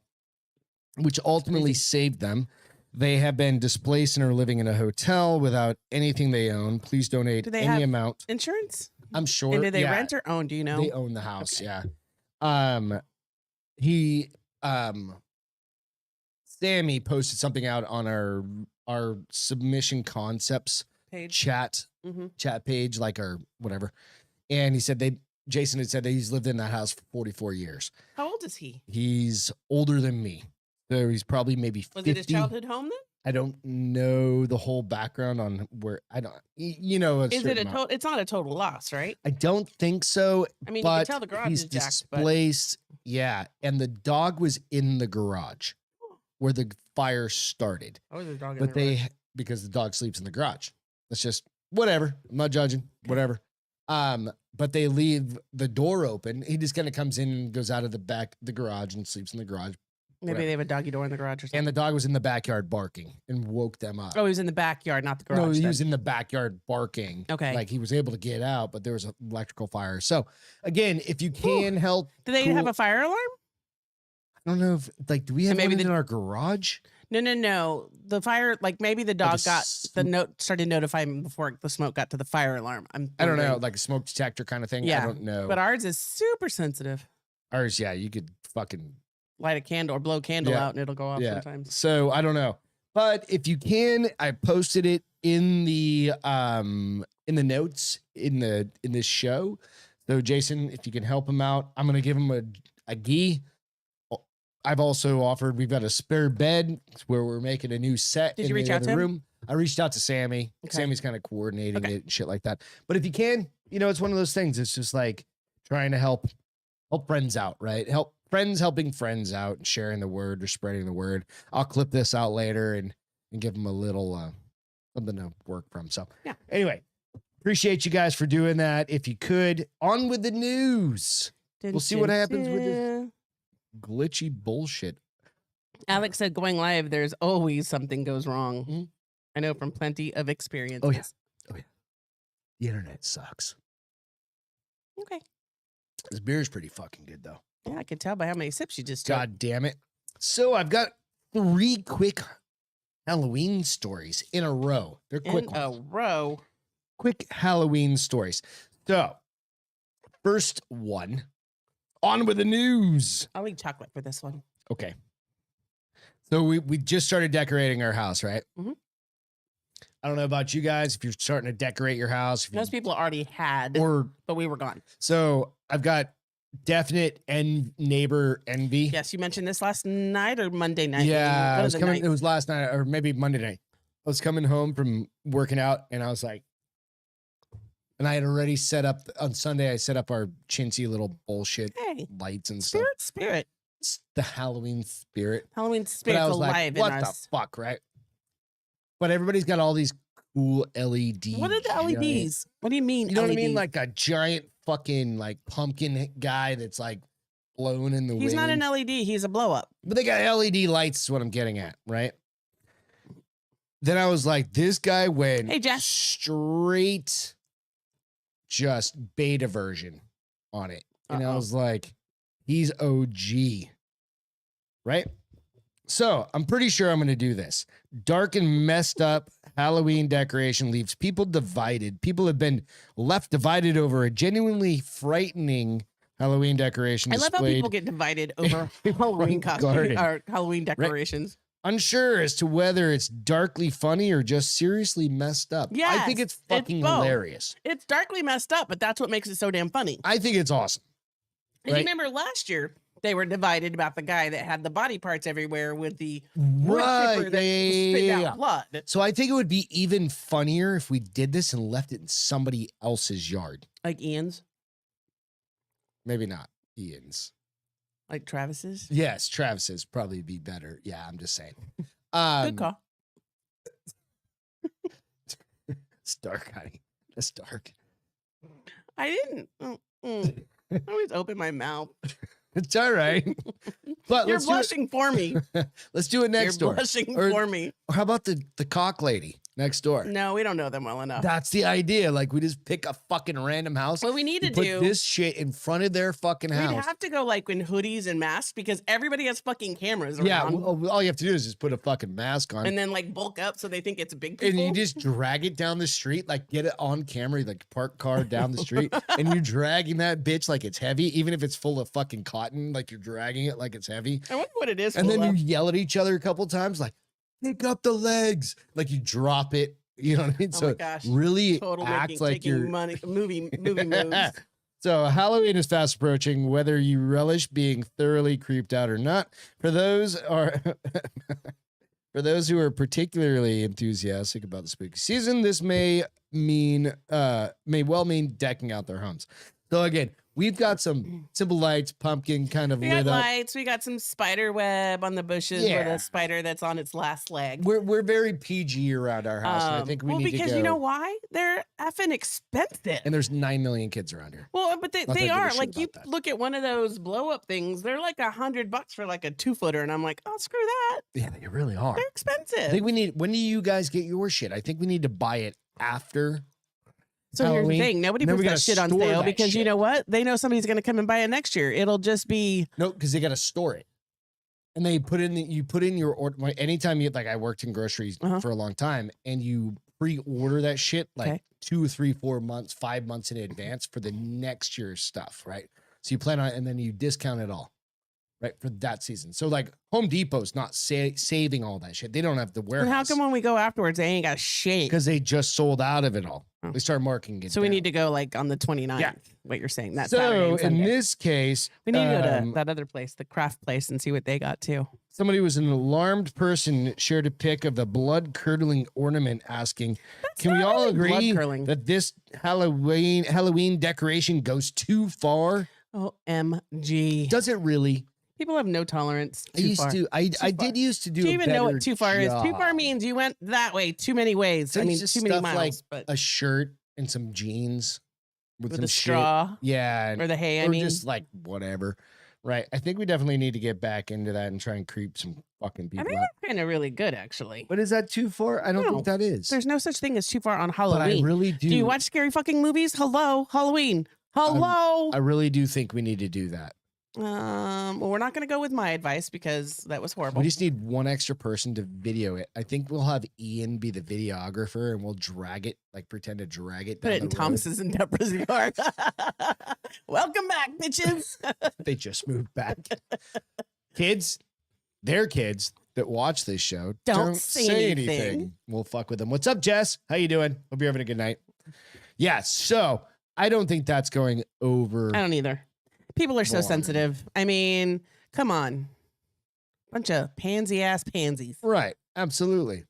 Speaker 2: which ultimately saved them. They have been displaced and are living in a hotel without anything they own. Please donate any amount.
Speaker 1: Insurance?
Speaker 2: I'm sure.
Speaker 1: And do they rent or own? Do you know?
Speaker 2: They own the house, yeah. Sammy posted something out on our submission concepts chat page, like our whatever. And he said Jason had said that he's lived in that house for 44 years.
Speaker 1: How old is he?
Speaker 2: He's older than me. So he's probably maybe 50.
Speaker 1: Was it his childhood home then?
Speaker 2: I don't know the whole background on where
Speaker 1: Is it it's not a total loss, right?
Speaker 2: I don't think so.
Speaker 1: I mean, you can tell the garage is jacked,
Speaker 2: displaced. Yeah. And the dog was in the garage where the fire started.
Speaker 1: How was the dog in the garage?
Speaker 2: Because the dog sleeps in the garage. That's just whatever. I'm not judging. Whatever. But they leave the door open. He just kind of comes in and goes out of the garage and sleeps in the garage.
Speaker 1: Maybe they have a doggy door in the garage or something.
Speaker 2: And the dog was in the backyard barking and woke them up.
Speaker 1: Oh, he was in the backyard, not the garage.
Speaker 2: No, he was in the backyard barking.
Speaker 1: Okay.
Speaker 2: Like he was able to get out, but there was an electrical fire. So again, if you can help.
Speaker 1: Do they have a fire alarm?
Speaker 2: I don't know if do we have one in our garage?
Speaker 1: No. The fire, maybe the dog started notifying before the smoke got to the fire alarm.
Speaker 2: I don't know, like a smoke detector kind of thing.
Speaker 1: Yeah.
Speaker 2: I don't know.
Speaker 1: But ours is super sensitive.
Speaker 2: Ours, yeah, you could fucking
Speaker 1: Light a candle or blow a candle out and it'll go off sometimes.
Speaker 2: So I don't know. But if you can, I posted it in the notes in this show. So Jason, if you can help him out, I'm gonna give him a gi. I've also offered, we've got a spare bed where we're making a new set.
Speaker 1: Did you reach out to him?
Speaker 2: Room. I reached out to Sammy.
Speaker 1: Okay.
Speaker 2: Sammy's kind of coordinating it and shit like that. But if you can, it's one of those things. It's just like trying to help friends out, right? Help friends helping friends out and sharing the word or spreading the word. I'll clip this out later and give them a little something to work from. So anyway, appreciate you guys for doing that. If you could, on with the news. We'll see what happens with this glitchy bullshit.
Speaker 1: Alex said going live, there's always something goes wrong. Mm-hmm. I know from plenty of experience.
Speaker 2: Oh yeah. The internet sucks.
Speaker 1: Okay.
Speaker 2: This beer is pretty fucking good though.
Speaker 1: Yeah, I could tell by how many sips you just took.
Speaker 2: God damn it. So I've got 3 quick Halloween stories in a row. They're quick ones. Quick Halloween stories. So, first one, on with the news.
Speaker 1: I'll eat chocolate for this one.
Speaker 2: Okay. So we just started decorating our house, right?
Speaker 1: Mm-hmm.
Speaker 2: I don't know about you guys, if you're starting to decorate your house.
Speaker 1: Most people already had, but we were gone.
Speaker 2: So I've got definite neighbor envy.
Speaker 1: Yes, you mentioned this last night or Monday night.
Speaker 2: Yeah, it was last night or maybe Monday night. I was coming home from working out and I was like, and I had already set up on Sunday. I set up our chintzy little bullshit lights and stuff.
Speaker 1: Spirit.
Speaker 2: It's the Halloween spirit.
Speaker 1: Halloween spirit's alive in us.
Speaker 2: What the fuck, right? But everybody's got all these cool LEDs.
Speaker 1: What are the LEDs? What do you mean?
Speaker 2: You know what I mean? Like a giant fucking like pumpkin guy that's like blowing in the wind.
Speaker 1: He's not an LED. He's a blow up.
Speaker 2: But they got LED lights is what I'm getting at, right? Then I was like, this guy went straight just beta version on it. And I was like, he's OG. Right? So I'm pretty sure I'm going to do this. Dark and messed up Halloween decoration leaves people divided. People have been left divided over a genuinely frightening Halloween decoration
Speaker 1: I love how people get divided over Halloween costumes or Halloween decorations.
Speaker 2: Right? Unsure as to whether it's darkly funny or just seriously messed up.
Speaker 1: Yeah,
Speaker 2: I think it's fucking hilarious.
Speaker 1: It's darkly messed up, but that's what makes it so damn funny.
Speaker 2: I think it's awesome.
Speaker 1: And you remember last year, they were divided about the guy that had the body parts everywhere with the spit out blood.
Speaker 2: So I think it would be even funnier if we did this and left it in somebody else's yard.
Speaker 1: Like Ian's?
Speaker 2: Maybe not Ian's.
Speaker 1: Like Travis's?
Speaker 2: Yes, Travis's probably be better. Yeah, I'm just saying.
Speaker 1: Good call.
Speaker 2: It's dark, honey. It's dark.
Speaker 1: I didn't. I always open my mouth.
Speaker 2: It's all right. But
Speaker 1: you're blushing for me.
Speaker 2: Let's do it next door.
Speaker 1: You're blushing for me.
Speaker 2: Or how about the cock lady next door?
Speaker 1: No, we don't know them well enough.
Speaker 2: That's the idea. Like we just pick a fucking random house.
Speaker 1: What we need to
Speaker 2: put
Speaker 1: do
Speaker 2: this shit in front of their fucking house.
Speaker 1: We'd have to go like in hoodies and masks because everybody has fucking cameras around.
Speaker 2: Yeah, all you have to do is just put a fucking mask on.
Speaker 1: And then like bulk up so they think it's big people.
Speaker 2: And you just drag it down the street, like get it on camera, like park car down the street, and you're dragging that bitch like it's heavy, even if it's full of fucking cotton, like you're dragging it like it's heavy.
Speaker 1: I wonder what it is.
Speaker 2: And then you yell at each other a couple times, like, pick up the legs. Like you drop it. You know what I mean?
Speaker 1: Oh my gosh.
Speaker 2: Really
Speaker 1: Total
Speaker 2: act like you're
Speaker 1: movie moves.
Speaker 2: So Halloween is fast approaching, whether you relish being thoroughly creeped out or not. For those who are particularly enthusiastic about the spooky season, this may well mean decking out their homes. So again, we've got some simple lights, pumpkin kind of lit up.
Speaker 1: Lights. We got some spider web on the bushes with a spider that's on its last leg.
Speaker 2: We're very PG around our house, and I think we need to go.
Speaker 1: Because you know why? They're effing expensive.
Speaker 2: And there's 9 million kids around here.
Speaker 1: Well, but they are. Like you look at one of those blow up things, they're like $100 for like a 2-footer, and I'm like, oh, screw that.
Speaker 2: Yeah, they really are.
Speaker 1: They're expensive.
Speaker 2: I think when do you guys get your shit? I think we need to buy it after.
Speaker 1: So
Speaker 2: Halloween.
Speaker 1: Here's the thing. Nobody puts that shit on sale because you know what? They know somebody's going to come and buy it next year. It'll just be.
Speaker 2: No, because they got to store it. And they you put in your order. Anytime I worked in groceries for a long time and you pre-order that shit like 2, 3, 4 months, 5 months in advance for the next year's stuff. Right. So you plan on it and then you discount it all, right, for that season. So like Home Depot's not saving all that shit. They don't have the warehouse.
Speaker 1: And how come when we go afterwards, they ain't got shit?
Speaker 2: Because they just sold out of it all.
Speaker 1: Oh.
Speaker 2: They start marking it
Speaker 1: So we
Speaker 2: down.
Speaker 1: need to go like on the 29th.
Speaker 2: Yeah.
Speaker 1: What you're saying. That's
Speaker 2: So in this case,
Speaker 1: we need to go to that other place, the craft place, and see what they got too.
Speaker 2: somebody was an alarmed person shared a pic of the blood-curdling ornament asking, can we all agree
Speaker 1: blood-curdling.
Speaker 2: that this Halloween decoration goes too far?
Speaker 1: OMG.
Speaker 2: Does it really?
Speaker 1: People have no tolerance.
Speaker 2: I used to. I did used to do.
Speaker 1: Do you
Speaker 2: a
Speaker 1: even know what
Speaker 2: better
Speaker 1: too far is? Too far
Speaker 2: job.
Speaker 1: means you went that way too many ways.
Speaker 2: So
Speaker 1: I mean,
Speaker 2: it's just
Speaker 1: too many
Speaker 2: stuff
Speaker 1: miles.
Speaker 2: like
Speaker 1: but
Speaker 2: a shirt and some jeans with
Speaker 1: with
Speaker 2: some
Speaker 1: a
Speaker 2: shit.
Speaker 1: straw
Speaker 2: Yeah,
Speaker 1: or the hay. I
Speaker 2: or
Speaker 1: mean,
Speaker 2: just like whatever. Right. I think we definitely need to get back into that and try and creep some fucking
Speaker 1: I
Speaker 2: people
Speaker 1: think
Speaker 2: out.
Speaker 1: that's kind of really good, actually.
Speaker 2: But is that too far? I don't
Speaker 1: No.
Speaker 2: think that is.
Speaker 1: There's no such thing as too far on
Speaker 2: But
Speaker 1: Halloween.
Speaker 2: I really do.
Speaker 1: Do you watch scary fucking movies? Hello, Halloween. Hello.
Speaker 2: I really do think we need to do that.
Speaker 1: Well, we're not going to go with my advice because that was horrible.
Speaker 2: We just need one extra person to video it. I think we'll have Ian be the videographer and we'll drag it, like pretend to drag it
Speaker 1: Put
Speaker 2: down
Speaker 1: it in
Speaker 2: the road.
Speaker 1: Thomas's and Deborah's yard. Welcome back, bitches.
Speaker 2: They just moved back. Kids, their kids that watch this show
Speaker 1: Don't say anything.
Speaker 2: We'll fuck with them. What's up, Jess? How you doing? Hope you're having a good night. Yeah, so I don't think that's going over.
Speaker 1: I don't either. People are so
Speaker 2: Boring.
Speaker 1: sensitive. I mean, come on. Bunch of pansy ass pansies.
Speaker 2: Right, absolutely.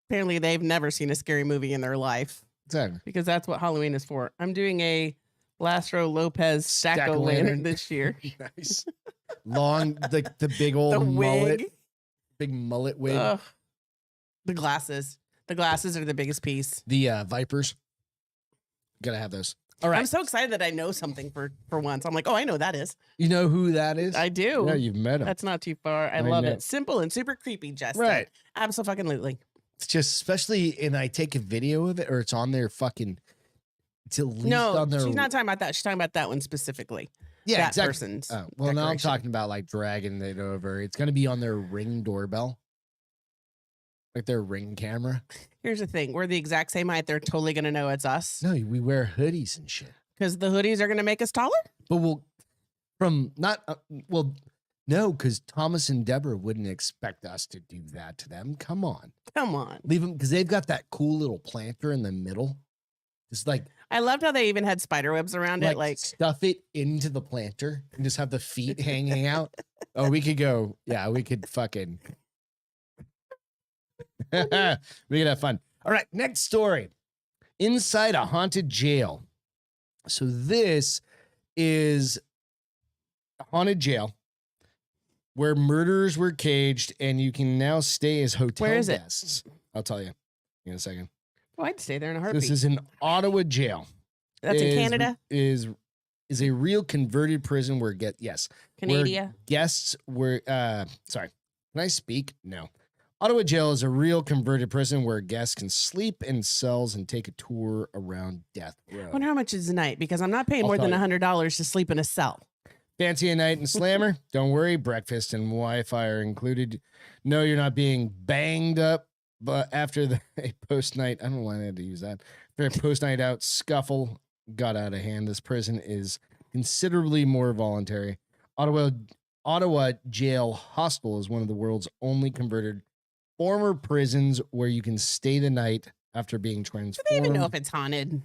Speaker 1: Apparently, they've never seen a scary movie in their life
Speaker 2: Exactly.
Speaker 1: because that's what Halloween is for. I'm doing a Lastro Lopez Stacko lantern this year.
Speaker 2: Nice. Long, like the big old
Speaker 1: The
Speaker 2: mullet.
Speaker 1: wig.
Speaker 2: Big mullet wig.
Speaker 1: Ugh. The glasses. The glasses are the biggest piece.
Speaker 2: The Vipers. Gotta have those. All right.
Speaker 1: I'm so excited that I know something for once. I'm like, oh, I know that is.
Speaker 2: You know who that is?
Speaker 1: I do.
Speaker 2: Yeah, you've met him.
Speaker 1: That's not too far. I
Speaker 2: I
Speaker 1: love
Speaker 2: know.
Speaker 1: it. Simple and super creepy, Jess.
Speaker 2: Right.
Speaker 1: Absolutely.
Speaker 2: It's just, especially, and I take a video of it or it's on their fucking, it's at least
Speaker 1: No,
Speaker 2: on their.
Speaker 1: she's not talking about that. She's talking about that one specifically.
Speaker 2: Yeah,
Speaker 1: that
Speaker 2: exactly.
Speaker 1: person's.
Speaker 2: Oh, well, now I'm
Speaker 1: decoration.
Speaker 2: talking about like dragging it over. It's going to be on their Ring doorbell. Like their Ring camera.
Speaker 1: Here's the thing. We're the exact same height. They're totally going to know it's us
Speaker 2: No, we wear hoodies and shit.
Speaker 1: because the hoodies are going to make us taller.
Speaker 2: But we'll, from not, well, no, because Thomas and Deborah wouldn't expect us to do that to them. Come on.
Speaker 1: Come on.
Speaker 2: Leave them, because they've got that cool little planter in the middle. Just like,
Speaker 1: I loved how they even had spider webs around it. Like,
Speaker 2: stuff it into the planter and just have the feet hanging out. Oh, we could go. Yeah, we could fucking. We could have fun. All right, next story. Inside a haunted jail. So this is a haunted jail where murderers were caged, and you can now stay as hotel
Speaker 1: Where is it?
Speaker 2: guests. I'll tell you in a second.
Speaker 1: oh, I'd stay there in a heartbeat.
Speaker 2: This is in Ottawa jail.
Speaker 1: That's in
Speaker 2: is-
Speaker 1: Canada?
Speaker 2: Is a real converted prison where
Speaker 1: Canada?
Speaker 2: guests were sorry. Can I speak? No. Ottawa jail is a real converted prison where guests can sleep in cells and take a tour around Death
Speaker 1: I
Speaker 2: Row.
Speaker 1: wonder how much is a night because I'm not paying
Speaker 2: I'll
Speaker 1: more than
Speaker 2: tell you.
Speaker 1: $100 to sleep in a cell.
Speaker 2: Fancy a night in Slammer? Don't worry, breakfast and Wi-Fi are included. No, you're not being banged up, but after the a post night, I don't know why I had to use that. After a post night out scuffle got out of hand, this prison is considerably more voluntary. Ottawa Jail Hostel is one of the world's only converted former prisons where you can stay the night after being
Speaker 1: Do
Speaker 2: transformed.
Speaker 1: they even know if it's haunted?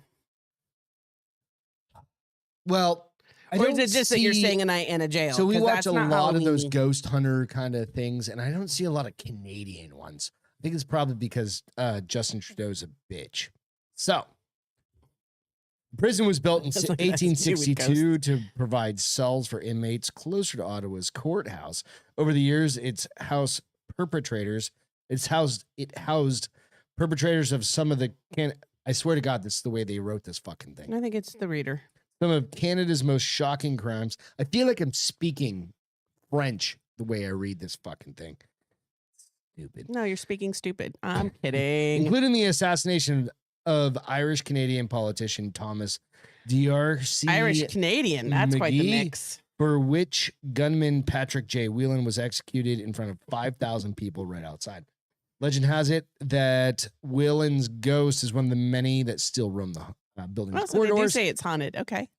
Speaker 2: Well, I
Speaker 1: Or is
Speaker 2: don't
Speaker 1: it just that you're
Speaker 2: see-
Speaker 1: staying a night in a jail?
Speaker 2: So we
Speaker 1: 'Cause
Speaker 2: watch
Speaker 1: that's
Speaker 2: a
Speaker 1: not
Speaker 2: lot of those
Speaker 1: Halloween-y.
Speaker 2: ghost hunter kind of things, and I don't see a lot of Canadian ones. I think it's probably because Justin Trudeau's a bitch. So, the prison was built in
Speaker 1: That's like an
Speaker 2: 1862 to provide cells for inmates closer to Ottawa's courthouse. Over the years, it housed perpetrators of some of the I swear to God, this is the way they wrote this fucking thing.
Speaker 1: I think it's the reader.
Speaker 2: Some of Canada's most shocking crimes. I feel like I'm speaking French the way I read this fucking thing. Stupid.
Speaker 1: No, you're speaking stupid. I'm kidding.
Speaker 2: Including the assassination of Irish Canadian politician Thomas D'Arcy,
Speaker 1: Irish Canadian. That's quite the
Speaker 2: McGee.
Speaker 1: mix.
Speaker 2: for which gunman Patrick J. Whelan was executed in front of 5,000 people right outside. Legend has it that Whelan's ghost is one of the many that still roam the building's
Speaker 1: Oh, so they do
Speaker 2: corridors.
Speaker 1: say it's haunted. Okay.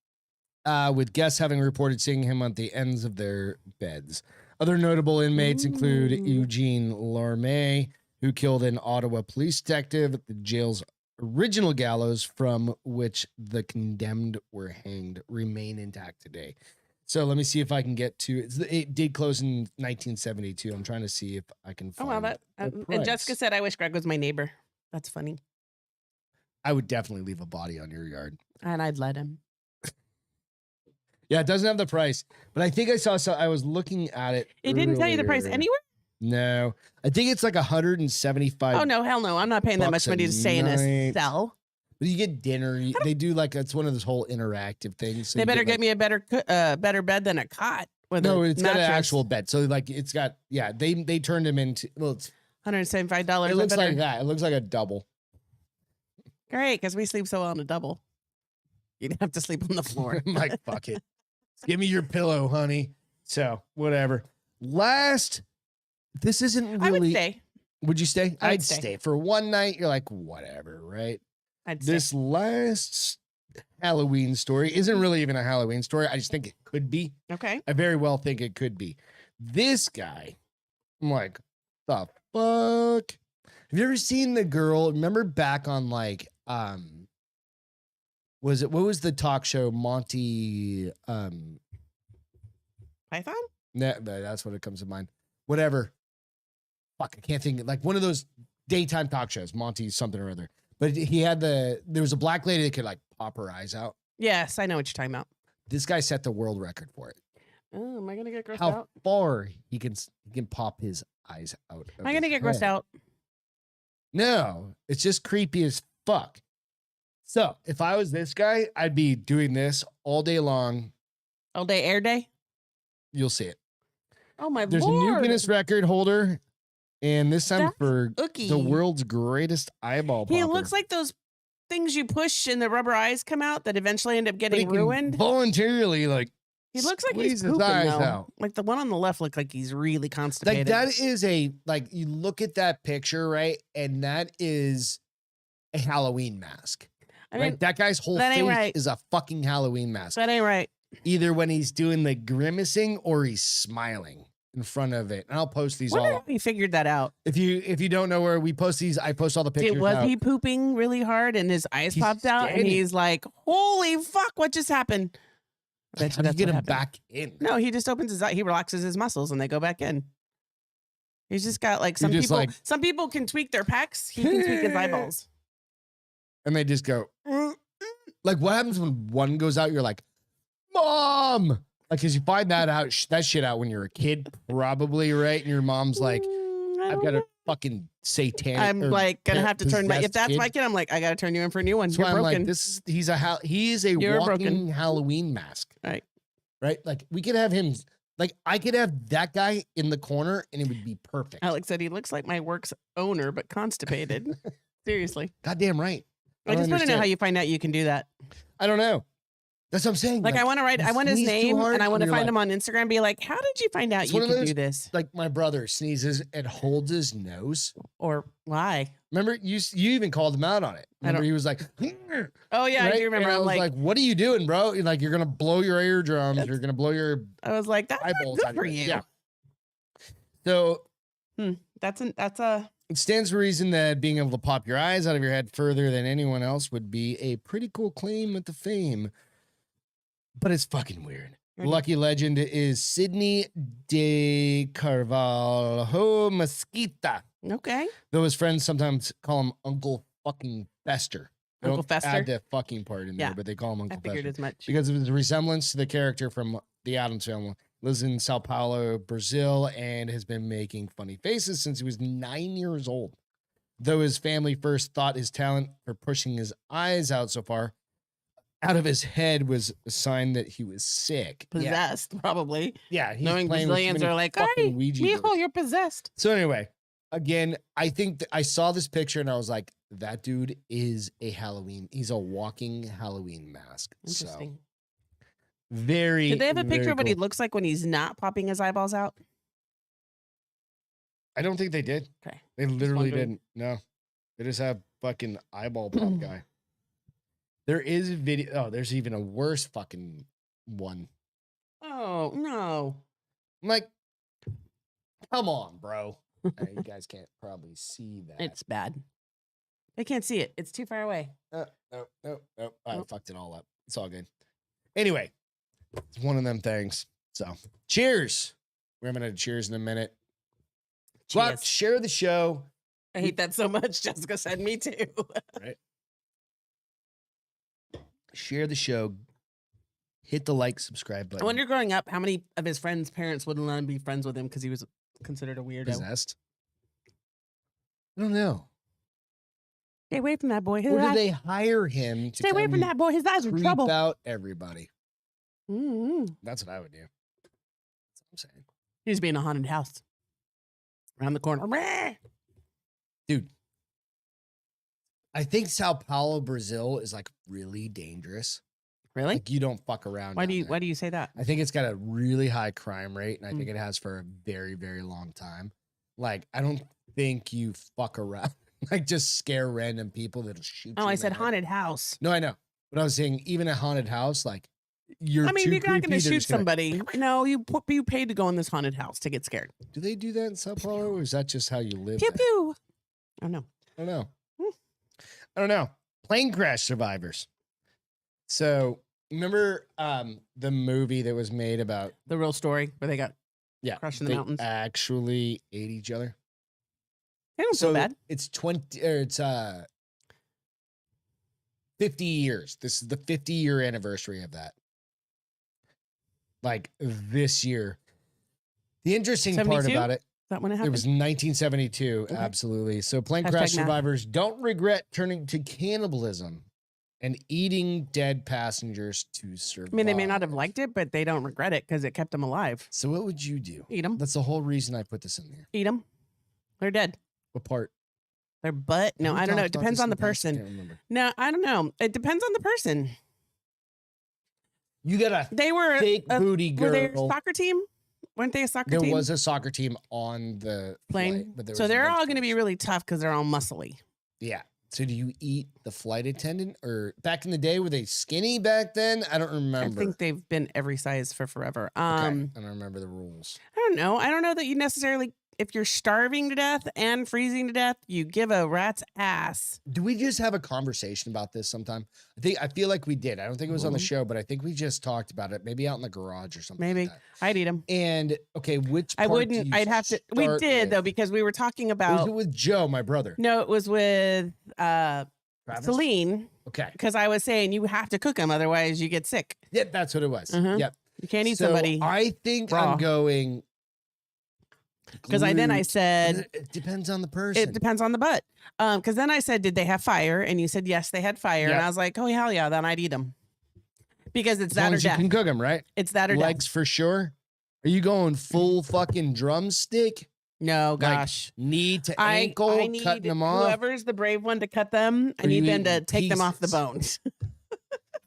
Speaker 2: with guests having reported seeing him on the ends of their beds. Other notable inmates include Eugene Larmé, who killed an Ottawa police detective at the jail's original gallows from which the condemned were hanged, remain intact today. So let me see if I can get to it. Did close in 1972. I'm trying to see if I can find.
Speaker 1: Oh, wow. And Jessica said, I wish Greg was my neighbor. That's funny.
Speaker 2: I would definitely leave a body on your yard.
Speaker 1: And I'd let him.
Speaker 2: Yeah, it doesn't have the price, but I think I saw. So I was looking at it.
Speaker 1: It didn't tell you the price anywhere?
Speaker 2: No, I think it's like 175.
Speaker 1: Oh, no, hell no. I'm not paying that much money to stay in a cell.
Speaker 2: But you get dinner. They do like, it's one of those whole interactive things. So
Speaker 1: they better get me a better bed than a cot.
Speaker 2: No, it's got an actual bed. So like it's got, yeah, they turned him into, well, it's
Speaker 1: $175.
Speaker 2: It looks like that. It looks like a double.
Speaker 1: Great, because we sleep so well on a double. You'd have to sleep on the floor.
Speaker 2: I'm like, fuck it. Give me your pillow, honey. So whatever. This isn't really.
Speaker 1: I would stay.
Speaker 2: Would you stay?
Speaker 1: I'd
Speaker 2: stay for one night. You're like, whatever, right?
Speaker 1: I'd stay.
Speaker 2: This last Halloween story isn't really even a Halloween story. I just think it could be.
Speaker 1: Okay.
Speaker 2: I very well think it could be. This guy, I'm like, the fuck? Have you ever seen the girl? Remember back on like, what was the talk show? Monty,
Speaker 1: Python?
Speaker 2: Nah, that's what it comes to mind. Whatever. Fuck, I can't think. Like one of those daytime talk shows, Monty something or other. But he had there was a black lady that could like pop her eyes out.
Speaker 1: Yes, I know what you're talking about.
Speaker 2: This guy set the world record for it.
Speaker 1: Oh, am I gonna get grossed
Speaker 2: How
Speaker 1: out?
Speaker 2: far he can pop his eyes out.
Speaker 1: Am I gonna get grossed out?
Speaker 2: No, it's just creepy as fuck. So if I was this guy, I'd be doing this all day long.
Speaker 1: All day, air day?
Speaker 2: You'll see it.
Speaker 1: Oh my
Speaker 2: There's
Speaker 1: Lord.
Speaker 2: a new Guinness record holder, and this time for
Speaker 1: Ookie.
Speaker 2: the world's greatest eyeball popper.
Speaker 1: He looks like those things you push and the rubber eyes come out that eventually end up getting ruined.
Speaker 2: Voluntarily, like
Speaker 1: he looks like he's
Speaker 2: squeeze his
Speaker 1: pooping,
Speaker 2: eyes
Speaker 1: though.
Speaker 2: out.
Speaker 1: Like the one on the left looked like he's really constipated.
Speaker 2: Like that is you look at that picture, right? And that is a Halloween mask.
Speaker 1: I mean,
Speaker 2: right? That guy's whole face is a fucking Halloween mask.
Speaker 1: That ain't right.
Speaker 2: Either when he's doing the grimacing or he's smiling in front of it. And I'll post these
Speaker 1: Wonder
Speaker 2: all.
Speaker 1: how he figured that out.
Speaker 2: If you don't know where we post these, I post all the pictures.
Speaker 1: Was he pooping really hard and his eyes popped out and he's like, holy fuck, what just happened?
Speaker 2: How do you get him back in?
Speaker 1: No, he just opens his eye. He relaxes his muscles and they go back in. He's just got like some people. Like, some people can tweak their pecs. He can tweak his eyeballs.
Speaker 2: And they just go. Like what happens when one goes out? You're like, Mom. Like, cause you find that shit out when you're a kid, probably, right? And your mom's like, I've got a fucking satanic.
Speaker 1: I'm like gonna have to turn my. If that's my kid, I'm like, I gotta turn you in for a new one.
Speaker 2: That's
Speaker 1: You're
Speaker 2: why I'm
Speaker 1: broken.
Speaker 2: like, he is a walking Halloween mask.
Speaker 1: Right.
Speaker 2: Right. Like we could have him. Like I could have that guy in the corner, and it would be perfect.
Speaker 1: Alex said he looks like my work's owner, but constipated. Seriously.
Speaker 2: Goddamn right.
Speaker 1: I just want to know how you find out you can do that.
Speaker 2: I don't know. That's what I'm saying.
Speaker 1: Like I want to write, I want his name and I want to find him on Instagram and be like, how did you find out you could do this?
Speaker 2: Like my brother sneezes and holds his nose.
Speaker 1: Or why?
Speaker 2: Remember, you even called him out on it. Remember, he was like,
Speaker 1: oh yeah, right? I do remember.
Speaker 2: And I was like, what are you doing, bro? You're like, you're going to blow your eardrums. You're going to blow your
Speaker 1: I was like, that's
Speaker 2: eyeballs
Speaker 1: good for you.
Speaker 2: Yeah. So
Speaker 1: that's a
Speaker 2: it stands to reason that being able to pop your eyes out of your head further than anyone else would be a pretty cool claim at the fame. But it's fucking weird. Lucky legend is Sidney de Carvalho Mesquita.
Speaker 1: Okay.
Speaker 2: Though his friends sometimes call him Uncle fucking Fester.
Speaker 1: Uncle Fester?
Speaker 2: Add the fucking part in there, but they call him Uncle Fester.
Speaker 1: I figured as much.
Speaker 2: Because of his resemblance to the character from the Addams Family. Lives in Sao Paulo, Brazil, and has been making funny faces since he was 9 years old. Though his family first thought his talent for pushing his eyes out so far out of his head was a sign that he was sick.
Speaker 1: Possessed, probably.
Speaker 2: Yeah.
Speaker 1: Knowing Brazilians are like, hey, mijo, you're possessed.
Speaker 2: So anyway, again, I think I saw this picture and I was like, that dude is he's a walking Halloween mask.
Speaker 1: Interesting.
Speaker 2: So,
Speaker 1: did they have a picture of what he looks like when he's not popping his eyeballs out?
Speaker 2: I don't think they did.
Speaker 1: Okay.
Speaker 2: They literally didn't. No. They just have fucking eyeball pop guy. There is a video. Oh, there's even a worse fucking one.
Speaker 1: Oh, no.
Speaker 2: I'm like, come on, bro. You guys can't probably see that.
Speaker 1: It's bad. I can't see it. It's too far away.
Speaker 2: No. I fucked it all up. It's all good. Anyway, it's one of them things. So, cheers. We're having a cheers in a minute. Go out,
Speaker 1: Cheers.
Speaker 2: share the show.
Speaker 1: I hate that so much. Jessica said me too.
Speaker 2: Right. Share the show. Hit the like, subscribe button.
Speaker 1: I wonder growing up how many of his friends' parents wouldn't let him be friends with him because he was considered a weirdo.
Speaker 2: Possessed. I don't know.
Speaker 1: Stay away from that boy. His
Speaker 2: Or do
Speaker 1: eyes-
Speaker 2: they hire him to
Speaker 1: Stay away from that boy. His eyes are
Speaker 2: creep
Speaker 1: trouble.
Speaker 2: out everybody?
Speaker 1: Mm-hmm.
Speaker 2: That's what I would do. That's what I'm saying.
Speaker 1: He's being a haunted house. Around the corner.
Speaker 2: Dude, I think Sao Paulo, Brazil is like really dangerous.
Speaker 1: Really?
Speaker 2: Like you don't fuck around.
Speaker 1: Why
Speaker 2: down
Speaker 1: do you
Speaker 2: there.
Speaker 1: why do you say that?
Speaker 2: I think it's got a really high crime rate, and I think it has for a very, very long time. Like, I don't think you fuck around. Like, just scare random people that'll shoot you.
Speaker 1: Oh, I
Speaker 2: in
Speaker 1: said
Speaker 2: the head.
Speaker 1: haunted house.
Speaker 2: No, I know. But I was saying, even a haunted house, like, you're
Speaker 1: I mean,
Speaker 2: too
Speaker 1: you're not
Speaker 2: creepy,
Speaker 1: going to
Speaker 2: they're
Speaker 1: shoot
Speaker 2: just gonna-
Speaker 1: somebody. No, you paid to go in this haunted house to get scared.
Speaker 2: Do they do that in Sao Paulo, or is that just how you live?
Speaker 1: Pew
Speaker 2: there?
Speaker 1: pew. Oh no.
Speaker 2: I don't know.
Speaker 1: Hmm.
Speaker 2: I don't know. Plane crash survivors. So remember the movie that was made about
Speaker 1: The real story where they got crushed in the
Speaker 2: they
Speaker 1: mountains.
Speaker 2: actually ate each other.
Speaker 1: They don't
Speaker 2: So
Speaker 1: feel bad.
Speaker 2: it's 50 years. This is the 50-year anniversary of that. Like this year. The interesting part
Speaker 1: 72?
Speaker 2: about it,
Speaker 1: Is that when it
Speaker 2: it
Speaker 1: happened?
Speaker 2: was 1972,
Speaker 1: Okay.
Speaker 2: absolutely. So plane
Speaker 1: Hashtag
Speaker 2: crash
Speaker 1: math.
Speaker 2: survivors don't regret turning to cannibalism and eating dead passengers to survive.
Speaker 1: I mean, they may not have liked it, but they don't regret it because it kept them alive.
Speaker 2: So what would you do?
Speaker 1: Eat them.
Speaker 2: That's the whole reason I put this in there.
Speaker 1: Eat them. They're dead.
Speaker 2: What part?
Speaker 1: Their butt. No,
Speaker 2: Have we
Speaker 1: I don't know. It
Speaker 2: talked about
Speaker 1: depends
Speaker 2: this
Speaker 1: on
Speaker 2: in
Speaker 1: the
Speaker 2: past? I
Speaker 1: person.
Speaker 2: can't remember.
Speaker 1: No, I don't know. It depends on the person.
Speaker 2: You got a
Speaker 1: They were
Speaker 2: fake
Speaker 1: a,
Speaker 2: booty
Speaker 1: were they a
Speaker 2: girl.
Speaker 1: soccer team? Weren't they a soccer
Speaker 2: There
Speaker 1: team?
Speaker 2: was a soccer team on the
Speaker 1: Plane.
Speaker 2: flight, but there
Speaker 1: So
Speaker 2: was a
Speaker 1: they're
Speaker 2: bunch
Speaker 1: all
Speaker 2: of
Speaker 1: going to be
Speaker 2: folks.
Speaker 1: really tough because they're all muscly.
Speaker 2: Yeah. So do you eat the flight attendant, or back in the day were they skinny back then? I don't remember.
Speaker 1: I think they've been every size for forever.
Speaker 2: Okay, I don't remember the rules.
Speaker 1: I don't know. I don't know that you necessarily, if you're starving to death and freezing to death, you give a rat's ass.
Speaker 2: Do we just have a conversation about this sometime? I feel like we did. I don't think it was on the
Speaker 1: Mhm.
Speaker 2: show, but I think we just talked about it. Maybe out in the garage or something.
Speaker 1: Maybe.
Speaker 2: Like that.
Speaker 1: I'd eat them.
Speaker 2: And okay, which
Speaker 1: I
Speaker 2: part do
Speaker 1: wouldn't.
Speaker 2: you
Speaker 1: I'd have to. We
Speaker 2: start
Speaker 1: did
Speaker 2: with?
Speaker 1: though because we were talking
Speaker 2: Was
Speaker 1: about.
Speaker 2: it with Joe, my brother?
Speaker 1: No, it was with
Speaker 2: Travis?
Speaker 1: Celine
Speaker 2: Okay.
Speaker 1: because I was saying you have to cook them, otherwise you get sick.
Speaker 2: Yep, that's what it was.
Speaker 1: Mhm.
Speaker 2: Yep.
Speaker 1: You can't eat
Speaker 2: So
Speaker 1: somebody
Speaker 2: I think
Speaker 1: raw.
Speaker 2: I'm going
Speaker 1: because I
Speaker 2: glute.
Speaker 1: said
Speaker 2: It depends on the person.
Speaker 1: it depends on the butt. Because then I said, did they have fire? And you said yes, they had fire. And
Speaker 2: Yep.
Speaker 1: I was like, oh hell yeah, then I'd eat them because it's
Speaker 2: As long
Speaker 1: that or
Speaker 2: as you
Speaker 1: death.
Speaker 2: can cook them, right?
Speaker 1: It's that or death.
Speaker 2: Legs for sure. Are you going full fucking drumstick?
Speaker 1: No,
Speaker 2: Like,
Speaker 1: gosh.
Speaker 2: knee to
Speaker 1: I
Speaker 2: ankle,
Speaker 1: need
Speaker 2: cutting them off?
Speaker 1: whoever's the brave one to cut them. I
Speaker 2: Or
Speaker 1: need
Speaker 2: you
Speaker 1: them to
Speaker 2: eating
Speaker 1: take them off the
Speaker 2: pieces?
Speaker 1: bones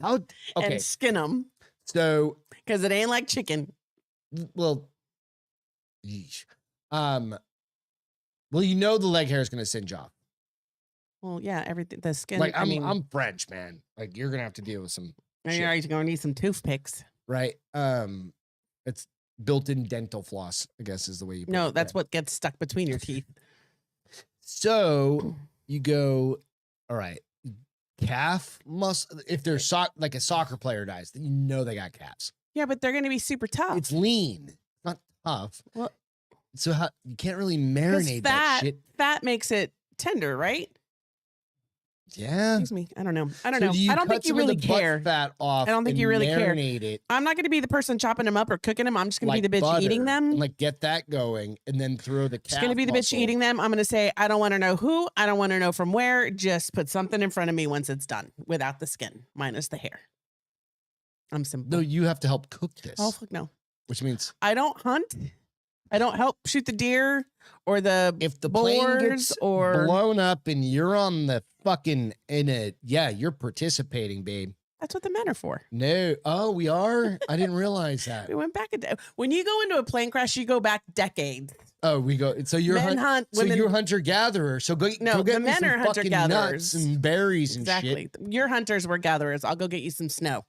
Speaker 2: How? Okay,
Speaker 1: and skin them
Speaker 2: so
Speaker 1: because it ain't like chicken.
Speaker 2: well, yeesh. Well, you know the leg hair is going to singe off.
Speaker 1: Well, yeah, everything the skin.
Speaker 2: Like
Speaker 1: I mean,
Speaker 2: I'm French, man. Like you're gonna have to deal with some
Speaker 1: you're
Speaker 2: shit.
Speaker 1: already going to need some toothpicks.
Speaker 2: right. It's built-in dental floss, I guess is the way you. Put
Speaker 1: No,
Speaker 2: it.
Speaker 1: that's
Speaker 2: Yeah.
Speaker 1: what gets stuck between your teeth.
Speaker 2: So you go, all right, calf muscle. If they're like a soccer player dies, then you know they got calves.
Speaker 1: Yeah, but they're going to be super tough.
Speaker 2: It's lean, not tough.
Speaker 1: Well-
Speaker 2: So how you can't really
Speaker 1: 'Cause
Speaker 2: marinate that shit.
Speaker 1: fat makes it tender, right?
Speaker 2: Yeah.
Speaker 1: Excuse me. I don't know. I don't
Speaker 2: So
Speaker 1: know.
Speaker 2: do you
Speaker 1: I don't
Speaker 2: cut
Speaker 1: think you
Speaker 2: some of
Speaker 1: really
Speaker 2: the butt
Speaker 1: care.
Speaker 2: fat off.
Speaker 1: I don't think
Speaker 2: and
Speaker 1: you really care.
Speaker 2: marinate it.
Speaker 1: I'm not going to be the person chopping them up or cooking them. I'm just going to
Speaker 2: Like
Speaker 1: be the bitch
Speaker 2: butter,
Speaker 1: eating them.
Speaker 2: and like get that going, and then throw the.
Speaker 1: Just going to be the bitch eating them. I'm going to say, I don't want to know who. I don't want to know from where. Just put something in front of me once it's done without the skin, minus the hair. I'm simple.
Speaker 2: No, you have to help cook this,
Speaker 1: Oh, fuck no.
Speaker 2: which means
Speaker 1: I don't hunt. I don't help shoot the deer or the
Speaker 2: if the plane
Speaker 1: boars
Speaker 2: gets
Speaker 1: or
Speaker 2: blown up and you're on the fucking you're participating, babe.
Speaker 1: that's what the men are for.
Speaker 2: No, oh, we are. I didn't realize that.
Speaker 1: We went back when you go into a plane crash, you go back decades.
Speaker 2: Oh, we go. So you're
Speaker 1: Men hunt,
Speaker 2: so
Speaker 1: women
Speaker 2: you're hunter gatherer. So go
Speaker 1: No,
Speaker 2: go get
Speaker 1: the
Speaker 2: me
Speaker 1: men
Speaker 2: some
Speaker 1: are
Speaker 2: fucking nuts
Speaker 1: hunter-gatherers.
Speaker 2: and berries and shit.
Speaker 1: Exactly. Your hunters were gatherers. I'll go get you some snow.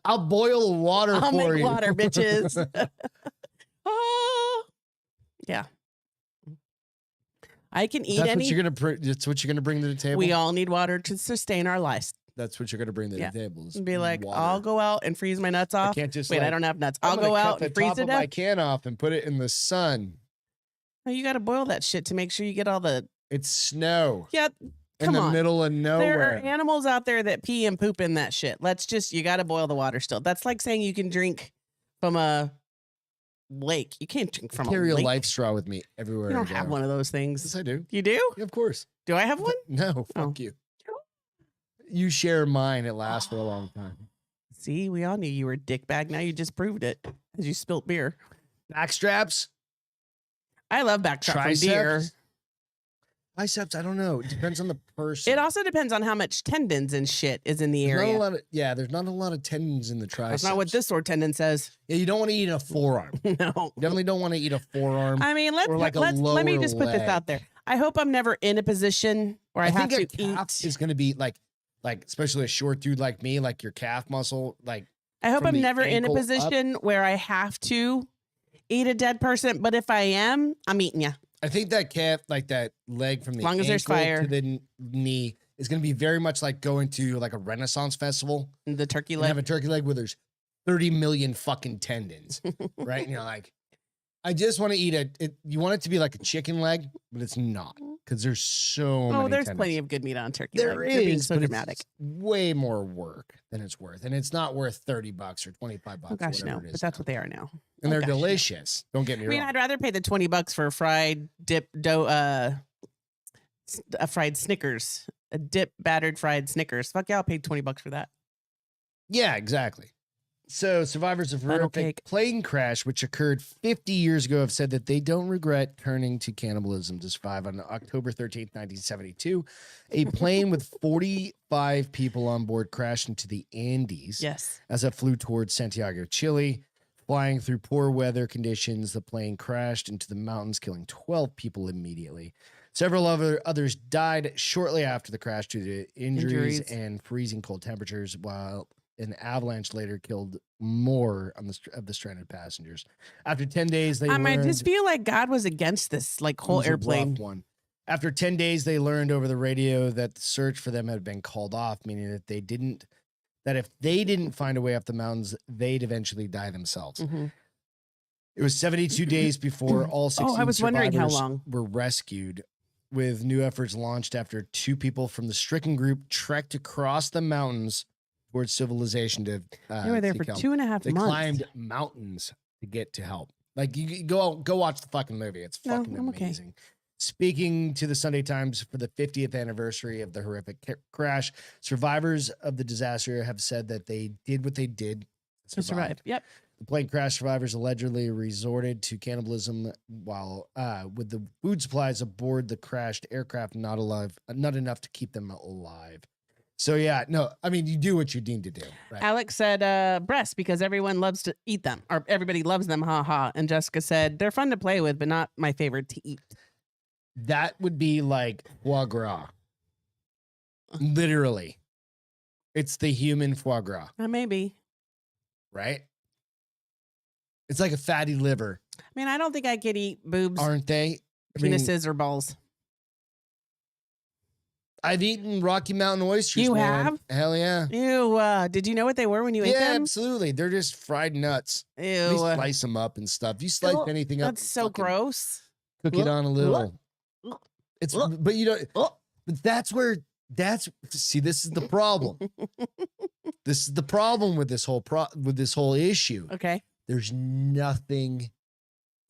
Speaker 2: I'll boil water
Speaker 1: I'll
Speaker 2: for
Speaker 1: make
Speaker 2: you.
Speaker 1: water, bitches. Oh, yeah. I can eat
Speaker 2: That's
Speaker 1: any.
Speaker 2: what you're gonna. That's what you're gonna bring to the table.
Speaker 1: We all need water to sustain our lives.
Speaker 2: That's what you're gonna bring to
Speaker 1: Yeah.
Speaker 2: the table. is
Speaker 1: And be like,
Speaker 2: water.
Speaker 1: I'll go out and freeze my nuts off.
Speaker 2: I can't just.
Speaker 1: Wait, I
Speaker 2: like,
Speaker 1: don't have nuts.
Speaker 2: I'm
Speaker 1: I'll
Speaker 2: gonna
Speaker 1: go
Speaker 2: cut
Speaker 1: out
Speaker 2: the
Speaker 1: and freeze
Speaker 2: top
Speaker 1: it
Speaker 2: of my
Speaker 1: up.
Speaker 2: can off and put it in the sun.
Speaker 1: Oh, you got to boil that shit to make sure you get all the.
Speaker 2: It's snow
Speaker 1: Yeah,
Speaker 2: in
Speaker 1: come
Speaker 2: the
Speaker 1: on.
Speaker 2: middle of
Speaker 1: There are
Speaker 2: nowhere.
Speaker 1: animals out there that pee and poop in that shit. You got to boil the water still. That's like saying you can drink from a lake. You can't drink from
Speaker 2: Carry
Speaker 1: a
Speaker 2: a
Speaker 1: lake.
Speaker 2: life straw with me everywhere.
Speaker 1: You don't
Speaker 2: I
Speaker 1: have
Speaker 2: go.
Speaker 1: one of those things.
Speaker 2: Yes, I do.
Speaker 1: You do?
Speaker 2: Yeah, of course.
Speaker 1: Do I have one?
Speaker 2: No, fuck you. You share mine. It lasts for a long time.
Speaker 1: See, we all knew you were a dickbag. Now you just proved it as you spilt beer.
Speaker 2: Back straps,
Speaker 1: I love backstrap from deer.
Speaker 2: triceps, biceps. I don't know. It depends on the person.
Speaker 1: It also depends on how much tendons and shit is in the
Speaker 2: There's
Speaker 1: area.
Speaker 2: not a lot of, there's not a lot of tendons in the triceps.
Speaker 1: That's not what this sword tendon says.
Speaker 2: Yeah, you don't want to eat a forearm.
Speaker 1: No.
Speaker 2: You definitely don't want to eat a forearm.
Speaker 1: I mean,
Speaker 2: Or like a
Speaker 1: let me
Speaker 2: lower
Speaker 1: just put this out there. I hope I'm never in a position where I have
Speaker 2: think
Speaker 1: to
Speaker 2: a calf
Speaker 1: eat.
Speaker 2: is going to be like especially a short dude like me, like your calf muscle, like
Speaker 1: I hope
Speaker 2: from
Speaker 1: I'm
Speaker 2: the
Speaker 1: never in a
Speaker 2: ankle up.
Speaker 1: position where I have to eat a dead person. But if I am, I'm eating you.
Speaker 2: I think that calf, like that leg from the
Speaker 1: long as there's
Speaker 2: ankle
Speaker 1: fire.
Speaker 2: to the knee is going to be very much like going to like a Renaissance festival
Speaker 1: The turkey
Speaker 2: and
Speaker 1: leg.
Speaker 2: have a turkey leg where there's 30 million fucking tendons, right? And you're like, I just want to eat you want it to be like a chicken leg, but it's not because there's so many
Speaker 1: There's
Speaker 2: tendons.
Speaker 1: plenty of good meat on turkey
Speaker 2: There
Speaker 1: leg. You're being
Speaker 2: is,
Speaker 1: so
Speaker 2: but
Speaker 1: dramatic.
Speaker 2: it's way more work than it's worth. And it's not worth $30 or $25.
Speaker 1: Oh gosh,
Speaker 2: or
Speaker 1: no.
Speaker 2: whatever it
Speaker 1: But
Speaker 2: is
Speaker 1: that's
Speaker 2: now.
Speaker 1: what they are now.
Speaker 2: And
Speaker 1: Oh,
Speaker 2: they're
Speaker 1: gosh, no.
Speaker 2: delicious. Don't get me
Speaker 1: I mean,
Speaker 2: wrong.
Speaker 1: I'd rather pay the $20 for a fried a fried Snickers, a dip battered fried Snickers. Fuck yeah, I'll pay $20 for that.
Speaker 2: Yeah, exactly. So survivors of
Speaker 1: Funnel
Speaker 2: horrific
Speaker 1: cake.
Speaker 2: plane crash, which occurred 50 years ago, have said that they don't regret turning to cannibalism to survive. On October 13th, 1972, a plane with 45 people on board crashed into the Andes
Speaker 1: Yes.
Speaker 2: as it flew towards Santiago, Chile. Flying through poor weather conditions, the plane crashed into the mountains, killing 12 people immediately. Several others died shortly after the crash due to injuries and freezing cold temperatures, while an avalanche later killed more of the stranded passengers. After 10 days, they learned...
Speaker 1: I just feel like God was against this like whole
Speaker 2: It was a rough
Speaker 1: airplane.
Speaker 2: one. After 10 days, they learned over the radio that the search for them had been called off, meaning that if they didn't find a way up the mountains, they'd eventually die themselves.
Speaker 1: Mhm.
Speaker 2: It was 72 days before all 16
Speaker 1: I was wondering how
Speaker 2: survivors
Speaker 1: long.
Speaker 2: were rescued, with new efforts launched after 2 people from the stricken group trekked across the mountains towards civilization to
Speaker 1: They were there
Speaker 2: seek
Speaker 1: for
Speaker 2: help.
Speaker 1: 2.5
Speaker 2: They
Speaker 1: months.
Speaker 2: climbed mountains to get to help. Like, you go watch the fucking movie. It's
Speaker 1: No,
Speaker 2: fucking
Speaker 1: I'm okay.
Speaker 2: amazing. Speaking to the Sunday Times for the 50th anniversary of the horrific crash, survivors of the disaster have said that they did what they did
Speaker 1: To survive. Yep.
Speaker 2: The plane crash survivors allegedly resorted to cannibalism while with the food supplies aboard the crashed aircraft not enough to keep them alive. So yeah, no, I mean, you do what you need to do. Right?
Speaker 1: Alex said breasts because everyone loves to eat them, or everybody loves them, ha. And Jessica said they're fun to play with, but not my favorite to eat.
Speaker 2: That would be like foie gras. Literally. It's the human foie gras,
Speaker 1: Maybe.
Speaker 2: right? It's like a fatty liver,
Speaker 1: I mean, I don't think I could eat boobs,
Speaker 2: aren't they? I mean,
Speaker 1: penises, or balls.
Speaker 2: I've eaten Rocky Mountain oysters.
Speaker 1: You
Speaker 2: man.
Speaker 1: have?
Speaker 2: Hell yeah.
Speaker 1: Ew. Did you know what they were when you ate
Speaker 2: Yeah,
Speaker 1: them?
Speaker 2: absolutely. They're just fried nuts.
Speaker 1: Ew.
Speaker 2: You slice them up and stuff. You slice
Speaker 1: Ugh,
Speaker 2: anything up.
Speaker 1: That's so
Speaker 2: fucking
Speaker 1: gross.
Speaker 2: Cook it on a little.
Speaker 1: Ugh.
Speaker 2: It's
Speaker 1: Ugh.
Speaker 2: but you don't.
Speaker 1: Ugh.
Speaker 2: But this is the problem. This is the problem with this whole issue.
Speaker 1: Okay.
Speaker 2: There's nothing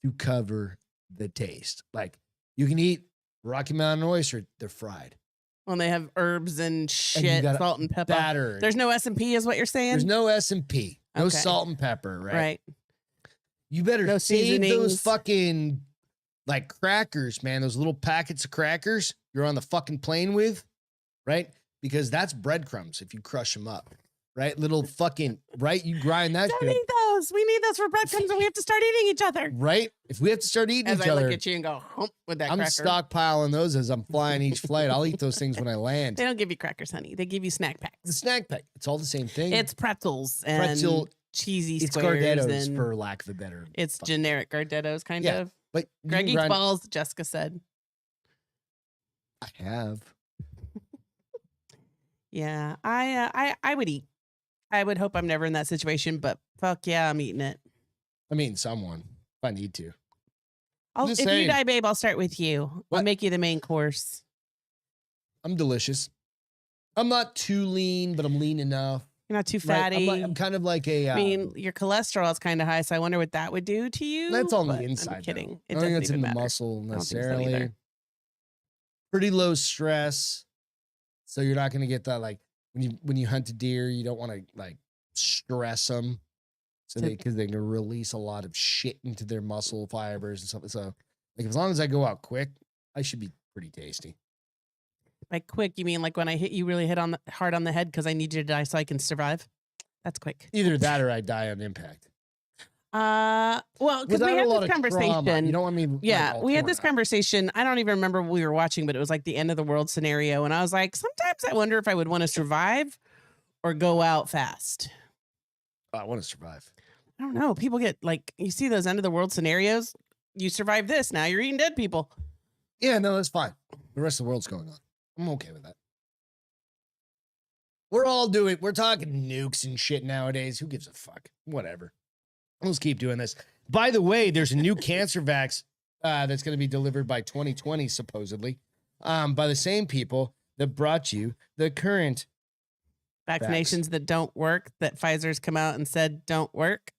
Speaker 2: to cover the taste. Like, you can eat Rocky Mountain oyster, they're fried.
Speaker 1: When they have herbs and
Speaker 2: And you
Speaker 1: shit,
Speaker 2: got
Speaker 1: salt and pepper.
Speaker 2: Batter.
Speaker 1: There's no S&P is what you're saying?
Speaker 2: There's no S&P, no
Speaker 1: Okay.
Speaker 2: salt and pepper, right?
Speaker 1: Right.
Speaker 2: You better
Speaker 1: No
Speaker 2: save those
Speaker 1: seasonings.
Speaker 2: fucking like crackers, man. Those little packets of crackers you're on the fucking plane with, right? Because that's breadcrumbs if you crush them up. right? Little fucking, right? You grind that
Speaker 1: Don't
Speaker 2: shit up,
Speaker 1: eat those. We need those for breadcrumbs, and we have to start eating each other.
Speaker 2: right? If we have to start eating
Speaker 1: As
Speaker 2: each
Speaker 1: I
Speaker 2: other,
Speaker 1: look at you and go, hump with that
Speaker 2: I'm
Speaker 1: cracker.
Speaker 2: stockpiling those as I'm flying each flight. I'll eat those things when I land.
Speaker 1: They don't give you crackers, honey. They give you snack
Speaker 2: The
Speaker 1: packs.
Speaker 2: snack pack, it's all the same thing.
Speaker 1: It's pretzels and
Speaker 2: Pretzel-
Speaker 1: cheesy
Speaker 2: It's
Speaker 1: squares.
Speaker 2: Gardettos,
Speaker 1: And
Speaker 2: for lack of a better.
Speaker 1: it's
Speaker 2: fucking-
Speaker 1: generic Gardettos, kind
Speaker 2: Yeah.
Speaker 1: of.
Speaker 2: But you
Speaker 1: Greg
Speaker 2: can
Speaker 1: eats
Speaker 2: grind-
Speaker 1: balls, Jessica said.
Speaker 2: I have.
Speaker 1: Yeah, I would eat. I would hope I'm never in that situation, but fuck yeah, I'm eating it.
Speaker 2: I mean, someone. If I need to.
Speaker 1: If
Speaker 2: just
Speaker 1: you
Speaker 2: saying.
Speaker 1: die, babe, I'll start with you. I'll
Speaker 2: What?
Speaker 1: make you the main course.
Speaker 2: I'm delicious. I'm not too lean, but I'm lean enough.
Speaker 1: You're not too
Speaker 2: Right?
Speaker 1: fatty.
Speaker 2: I'm kind of like a.
Speaker 1: I mean, your cholesterol is kind of high, so I wonder what that would do to you.
Speaker 2: that's on
Speaker 1: but
Speaker 2: the inside.
Speaker 1: I'm
Speaker 2: though.
Speaker 1: kidding.
Speaker 2: I
Speaker 1: It
Speaker 2: don't think
Speaker 1: doesn't
Speaker 2: it's in
Speaker 1: even
Speaker 2: the
Speaker 1: matter.
Speaker 2: muscle
Speaker 1: think so
Speaker 2: necessarily.
Speaker 1: either.
Speaker 2: Pretty low stress, so you're not going to get that like when you hunt a deer, you don't want to like stress them, so
Speaker 1: So-
Speaker 2: because they can release a lot of shit into their muscle fibers and stuff. So like as long as I go out quick, I should be pretty tasty.
Speaker 1: Like quick, you mean like when I hit you really hard on the head because I need you to die so I can survive? That's quick.
Speaker 2: Either that or I die on impact.
Speaker 1: Well, because we
Speaker 2: Without a
Speaker 1: had
Speaker 2: lot
Speaker 1: this
Speaker 2: of trauma.
Speaker 1: conversation.
Speaker 2: You know what I mean?
Speaker 1: Yeah,
Speaker 2: Like,
Speaker 1: we had
Speaker 2: all
Speaker 1: this
Speaker 2: torn up.
Speaker 1: conversation. I don't even remember what we were watching, but it was like the end of the world scenario. And I was like, sometimes I wonder if I would want to survive or go out fast.
Speaker 2: I want to survive.
Speaker 1: I don't know. People get like, you see those end of the world scenarios. You survive this. Now you're eating dead people.
Speaker 2: Yeah, no, that's fine. The rest of the world's going on. I'm okay with that. We're talking nukes and shit nowadays. Who gives a fuck? Whatever. Let's keep doing this. By the way, there's a new cancer vax that's going to be delivered by 2020, supposedly, by the same people that brought you the current.
Speaker 1: Vaccinations that don't work, that Pfizer's come out and said don't work.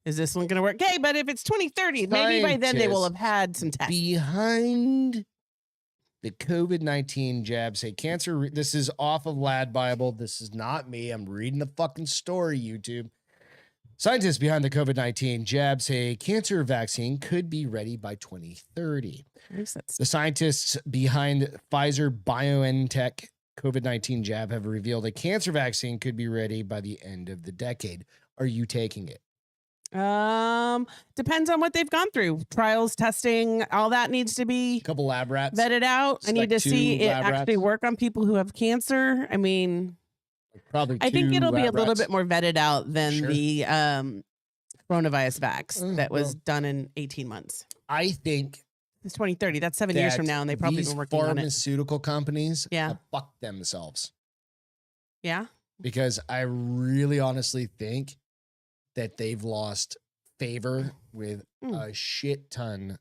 Speaker 1: Is this one going to work? Okay, but if it's 2030, maybe by then they will have had some tests.
Speaker 2: Behind the COVID-19 jab say cancer. This is off of Lad Bible. This is not me. I'm reading the fucking story, YouTube. Scientists behind the COVID-19 jab say cancer vaccine could be ready by 2030.
Speaker 1: At least that's
Speaker 2: The scientists behind Pfizer BioNTech COVID-19 jab have revealed a cancer vaccine could be ready by the end of the decade. Are you taking it?
Speaker 1: depends on what they've gone through. Trials, testing, all that needs to be
Speaker 2: A couple lab rats.
Speaker 1: vetted out. I need to
Speaker 2: Select
Speaker 1: see
Speaker 2: two
Speaker 1: it
Speaker 2: lab
Speaker 1: actually
Speaker 2: rats.
Speaker 1: work on people who have cancer. I mean,
Speaker 2: Probably
Speaker 1: I think
Speaker 2: two
Speaker 1: it'll be a
Speaker 2: lab
Speaker 1: little
Speaker 2: rats.
Speaker 1: bit more vetted out than
Speaker 2: Sure.
Speaker 1: the coronavirus vax that was
Speaker 2: well.
Speaker 1: done in 18 months.
Speaker 2: I think
Speaker 1: It's 2030. That's 7 years from
Speaker 2: that
Speaker 1: now, and they probably
Speaker 2: these
Speaker 1: been working on it.
Speaker 2: pharmaceutical companies
Speaker 1: Yeah.
Speaker 2: have fucked themselves,
Speaker 1: Yeah.
Speaker 2: because I really honestly think that they've lost favor with
Speaker 1: Mm.
Speaker 2: a shit ton.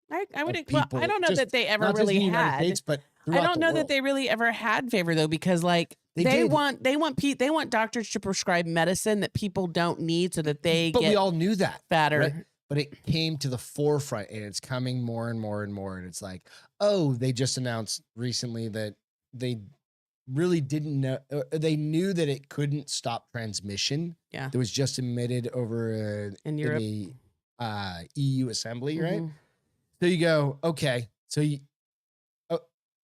Speaker 1: I would.
Speaker 2: Of
Speaker 1: Well, I
Speaker 2: people,
Speaker 1: don't know
Speaker 2: just
Speaker 1: that they ever
Speaker 2: not just in
Speaker 1: really
Speaker 2: the United
Speaker 1: had.
Speaker 2: States, but
Speaker 1: I
Speaker 2: throughout
Speaker 1: don't
Speaker 2: the
Speaker 1: know that
Speaker 2: world.
Speaker 1: they really ever had favor though, because like
Speaker 2: They
Speaker 1: they
Speaker 2: did.
Speaker 1: want doctors to prescribe medicine that people don't need so that they
Speaker 2: But we
Speaker 1: get
Speaker 2: all knew that.
Speaker 1: fatter.
Speaker 2: right? But it came to the forefront, and it's coming more and more and more. And it's like, oh, they just announced recently that they really didn't know. They knew that it couldn't stop transmission.
Speaker 1: Yeah.
Speaker 2: It was just admitted over
Speaker 1: In Europe.
Speaker 2: the EU assembly, right?
Speaker 1: Mhm.
Speaker 2: So you go, okay. So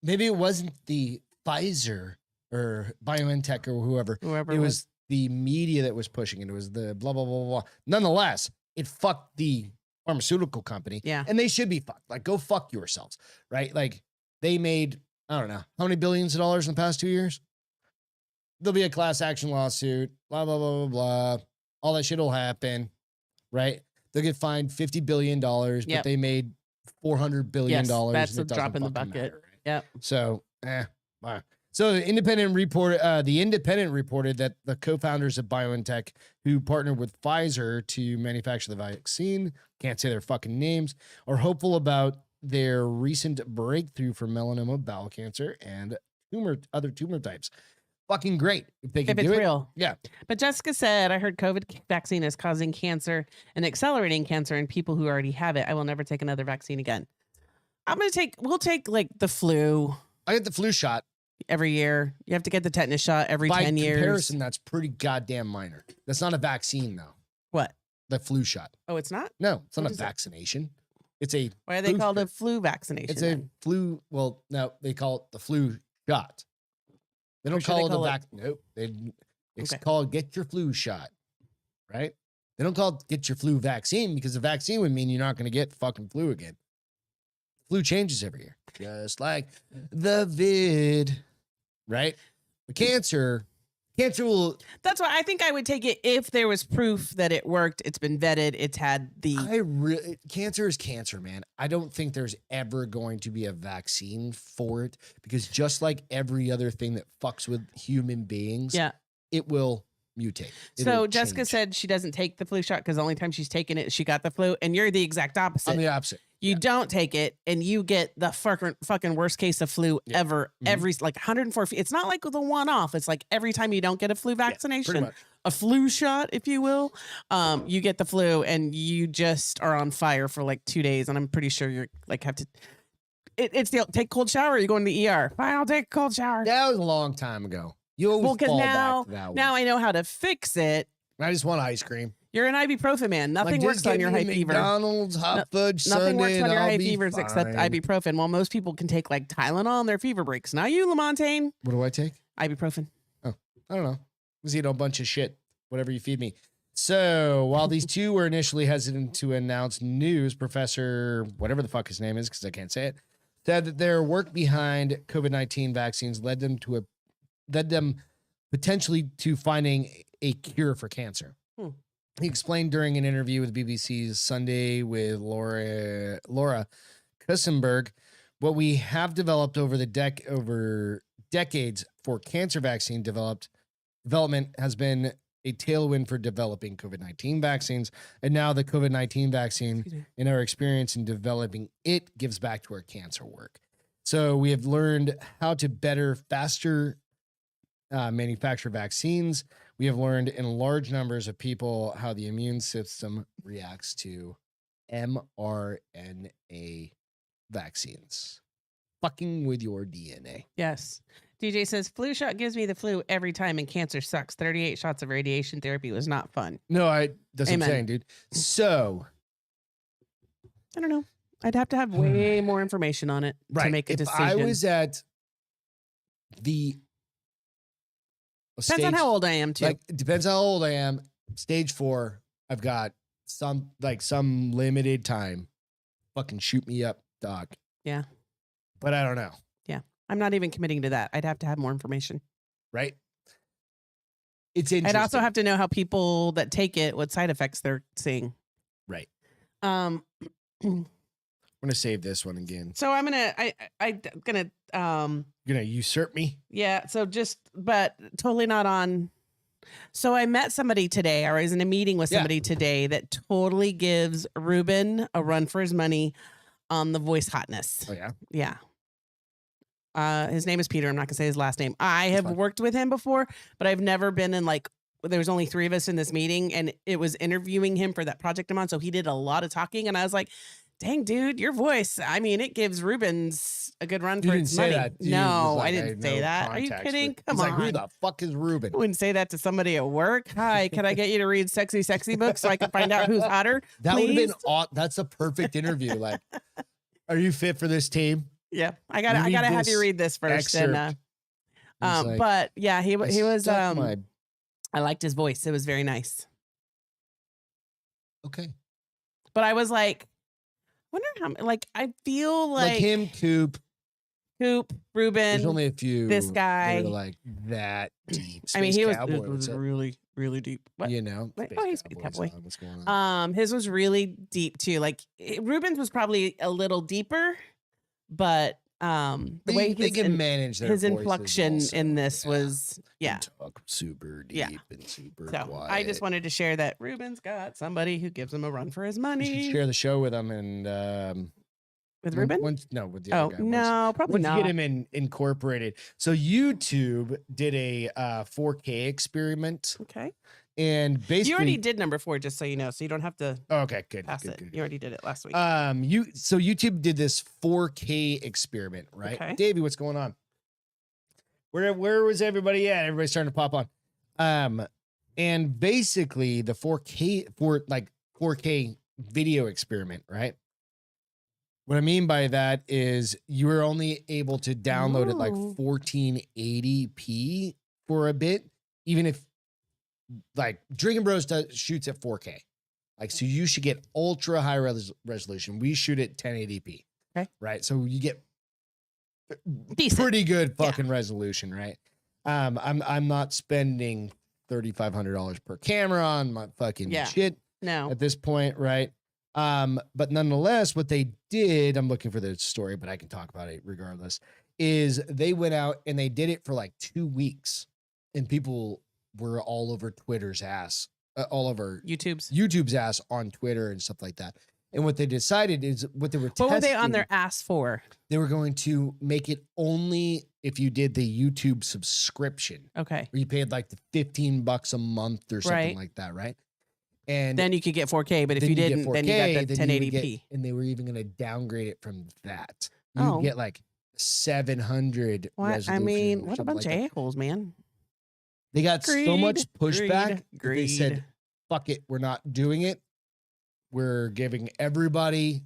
Speaker 2: maybe it wasn't the Pfizer or BioNTech or whoever.
Speaker 1: Whoever
Speaker 2: It was the media that was pushing it. It was the blah, blah, blah, blah. Nonetheless, it fucked the pharmaceutical company.
Speaker 1: Yeah.
Speaker 2: And they should be fucked. Like, go fuck yourselves, right? Like, they made, I don't know, how many billions of dollars in the past 2 years? There'll be a class action lawsuit, blah, blah, blah, blah, blah. All that shit will happen, right? They'll get fined $50 billion, but
Speaker 1: Yep.
Speaker 2: they made $400 billion.
Speaker 1: Yes, that's
Speaker 2: and
Speaker 1: a
Speaker 2: it
Speaker 1: drop in the
Speaker 2: doesn't fucking
Speaker 1: bucket.
Speaker 2: matter, right?
Speaker 1: Yep.
Speaker 2: So, wow. So the Independent reported that the co-founders of BioNTech, who partnered with Pfizer to manufacture the vaccine, can't say their fucking names, are hopeful about their recent breakthrough for melanoma, bowel cancer, and other tumor types. Fucking great if they can
Speaker 1: If
Speaker 2: do
Speaker 1: it's
Speaker 2: it.
Speaker 1: real.
Speaker 2: Yeah.
Speaker 1: But Jessica said, I heard COVID vaccine is causing cancer and accelerating cancer in people who already have it. I will never take another vaccine again. We'll take like the flu
Speaker 2: I get the flu shot.
Speaker 1: every year. You have to get the tetanus shot every
Speaker 2: By
Speaker 1: 10 years.
Speaker 2: comparison, that's pretty goddamn minor. That's not a vaccine, though.
Speaker 1: What?
Speaker 2: The flu shot.
Speaker 1: Oh, it's not?
Speaker 2: No, it's
Speaker 1: What
Speaker 2: not a
Speaker 1: is it?
Speaker 2: vaccination. It's a
Speaker 1: Why are they called a
Speaker 2: booster.
Speaker 1: flu vaccination?
Speaker 2: It's a
Speaker 1: then?
Speaker 2: flu. Well, no, they call it the flu shot. They don't
Speaker 1: sure they
Speaker 2: call it a
Speaker 1: call it-
Speaker 2: vac. Nope. It's
Speaker 1: Okay.
Speaker 2: called get your flu shot, right? They don't call it get your flu vaccine because the vaccine would mean you're not going to get fucking flu again. Flu changes every year, just like the vid, right? The cancer will.
Speaker 1: That's why I think I would take it if there was proof that it worked. It's been vetted. It's had the.
Speaker 2: Cancer is cancer, man. I don't think there's ever going to be a vaccine for it because just like every other thing that fucks with human beings,
Speaker 1: Yeah.
Speaker 2: it will mutate.
Speaker 1: So Jessica said she doesn't take the flu shot because the only time she's taken it, she got the flu, and you're the exact opposite.
Speaker 2: I'm the opposite.
Speaker 1: You don't take it, and you get the fucking worst case of flu ever.
Speaker 2: Mhm.
Speaker 1: Every like 104. It's not like the one off. It's like every time you don't get a flu vaccination, a flu shot, if you will, you get the flu, and you just are on fire for like 2 days. And I'm pretty sure you're like have to. It's the take cold shower. Or you go in the ER. Fine, I'll take a cold shower.
Speaker 2: That was a long time ago. You always
Speaker 1: Well,
Speaker 2: fall
Speaker 1: now
Speaker 2: back to that one.
Speaker 1: now I know how to fix it.
Speaker 2: I just want ice cream.
Speaker 1: You're an ibuprofen man. Nothing
Speaker 2: Like,
Speaker 1: works
Speaker 2: just
Speaker 1: on
Speaker 2: get
Speaker 1: your
Speaker 2: me
Speaker 1: high fever.
Speaker 2: McDonald's hot fudge
Speaker 1: Nothing
Speaker 2: sundae,
Speaker 1: works on
Speaker 2: and
Speaker 1: your
Speaker 2: I'll
Speaker 1: high
Speaker 2: be
Speaker 1: fevers except
Speaker 2: fine.
Speaker 1: ibuprofen. Well, most people can take like Tylenol on their fever breaks. Not you, Lamontagne.
Speaker 2: What do I take?
Speaker 1: Ibuprofen.
Speaker 2: I don't know. I was eating a bunch of shit. Whatever you feed me. So while these two were initially hesitant to announce news, Professor whatever the fuck his name is because I can't say it, said that their work behind COVID-19 vaccines led them potentially to finding a cure for cancer. He explained during an interview with BBC's Sunday with Laura Kussenberg, what we have developed over decades for cancer vaccine development has been a tailwind for developing COVID-19 vaccines. And now the COVID-19 vaccine, in our experience in developing it, gives back to our cancer work. So we have learned how to faster manufacture vaccines. We have learned in large numbers of people how the immune system reacts to mRNA vaccines. Fucking with your DNA.
Speaker 1: Yes. DJ says, flu shot gives me the flu every time and cancer sucks. 38 shots of radiation therapy was not fun.
Speaker 2: No, that's what I'm
Speaker 1: Amen.
Speaker 2: saying, dude. So
Speaker 1: I don't know. I'd have to have way more information on it to make a decision.
Speaker 2: I was at the
Speaker 1: Depends on how old I am, too.
Speaker 2: Like, it depends how old I am. Stage 4, I've got some limited time. Fucking shoot me up, doc.
Speaker 1: Yeah.
Speaker 2: But I don't know.
Speaker 1: Yeah. I'm not even committing to that. I'd have to have more information.
Speaker 2: Right? It's interesting.
Speaker 1: I'd also have to know how people that take it, what side effects they're seeing.
Speaker 2: Right.
Speaker 1: I'm
Speaker 2: gonna save this one again.
Speaker 1: So I'm gonna
Speaker 2: You're gonna usurp me?
Speaker 1: Yeah. So but totally not on. So I met somebody today, or I was in a meeting with somebody today that totally gives Ruben a run for his money on the voice hotness.
Speaker 2: Oh yeah.
Speaker 1: Yeah. His name is Peter. I'm not gonna say his last name. I have worked with him before, but I've never been in there was only 3 of us in this meeting, and it was interviewing him for that project I'm on. So he did a lot of talking, and I was like, dang, dude, your voice. I mean, it gives Rubens a good run for his money. No, I didn't say that. Are you kidding? Come on.
Speaker 2: Like, who the fuck is Ruben?
Speaker 1: I wouldn't say that to somebody at work. Hi, can I get you to read sexy books so I can find out who's hotter?
Speaker 2: That would have
Speaker 1: please?
Speaker 2: been that's a perfect interview. Like, are you fit for this team?
Speaker 1: Yeah, I gotta have you read this first.
Speaker 2: Excerpt.
Speaker 1: And but yeah, he was I liked his voice. It was very nice.
Speaker 2: Okay.
Speaker 1: But I was like, wonder how I feel like
Speaker 2: him, Coop,
Speaker 1: Ruben.
Speaker 2: There's only a few.
Speaker 1: This guy,
Speaker 2: that are like that deep.
Speaker 1: I mean, he was
Speaker 2: Cowboy,
Speaker 1: really, really deep. What?
Speaker 2: You know,
Speaker 1: Space Cowboy.
Speaker 2: What's going on?
Speaker 1: His was really deep too. Like Ruben's was probably a little deeper, but the way
Speaker 2: they can manage their
Speaker 1: his
Speaker 2: voices
Speaker 1: inflection
Speaker 2: also,
Speaker 1: in this was
Speaker 2: talk super deep and super quiet.
Speaker 1: I just wanted to share that Ruben's got somebody who gives him a run for his money.
Speaker 2: You should share the show with him and
Speaker 1: with Ruben?
Speaker 2: with the other guy.
Speaker 1: No, probably
Speaker 2: once
Speaker 1: not.
Speaker 2: You get him incorporated. So YouTube did a 4K experiment.
Speaker 1: Okay.
Speaker 2: And basically,
Speaker 1: you already did number 4, just so you know, so you don't have to.
Speaker 2: Okay, good.
Speaker 1: Pass it. You already did it last week.
Speaker 2: So YouTube did this 4K experiment, right?
Speaker 1: Okay.
Speaker 2: Davey, what's going on? Where was everybody at? Everybody's starting to pop on. And basically the 4K video experiment, right? What I mean by that is you were only able to download it like 1480p for a bit, even if like Drinking Bros shoots at 4K. Like, so you should get ultra high resolution. We shoot at 1080p.
Speaker 1: Okay.
Speaker 2: Right. So you get
Speaker 1: Decent.
Speaker 2: pretty good fucking resolution, right? I'm not spending $3,500 per camera on my fucking shit
Speaker 1: No.
Speaker 2: at this point, right? But nonetheless, what they did, I'm looking for the story, but I can talk about it regardless, is they went out and they did it for like 2 weeks, and people were all over Twitter's ass, all over YouTube's ass on Twitter and stuff like that. And what they decided is what they were testing.
Speaker 1: What were they on their ass for?
Speaker 2: They were going to make it only if you did the YouTube subscription.
Speaker 1: Okay.
Speaker 2: Where you paid like the $15 a month or something like that, right? And
Speaker 1: then you could get 4K, but if you didn't, 4K, then you got the 1080p.
Speaker 2: And they were even going to downgrade it from that. You get like 700 resolution.
Speaker 1: I mean, what a bunch of a-holes, man.
Speaker 2: They got so much pushback that they said, fuck it, we're not doing it. We're giving anybody,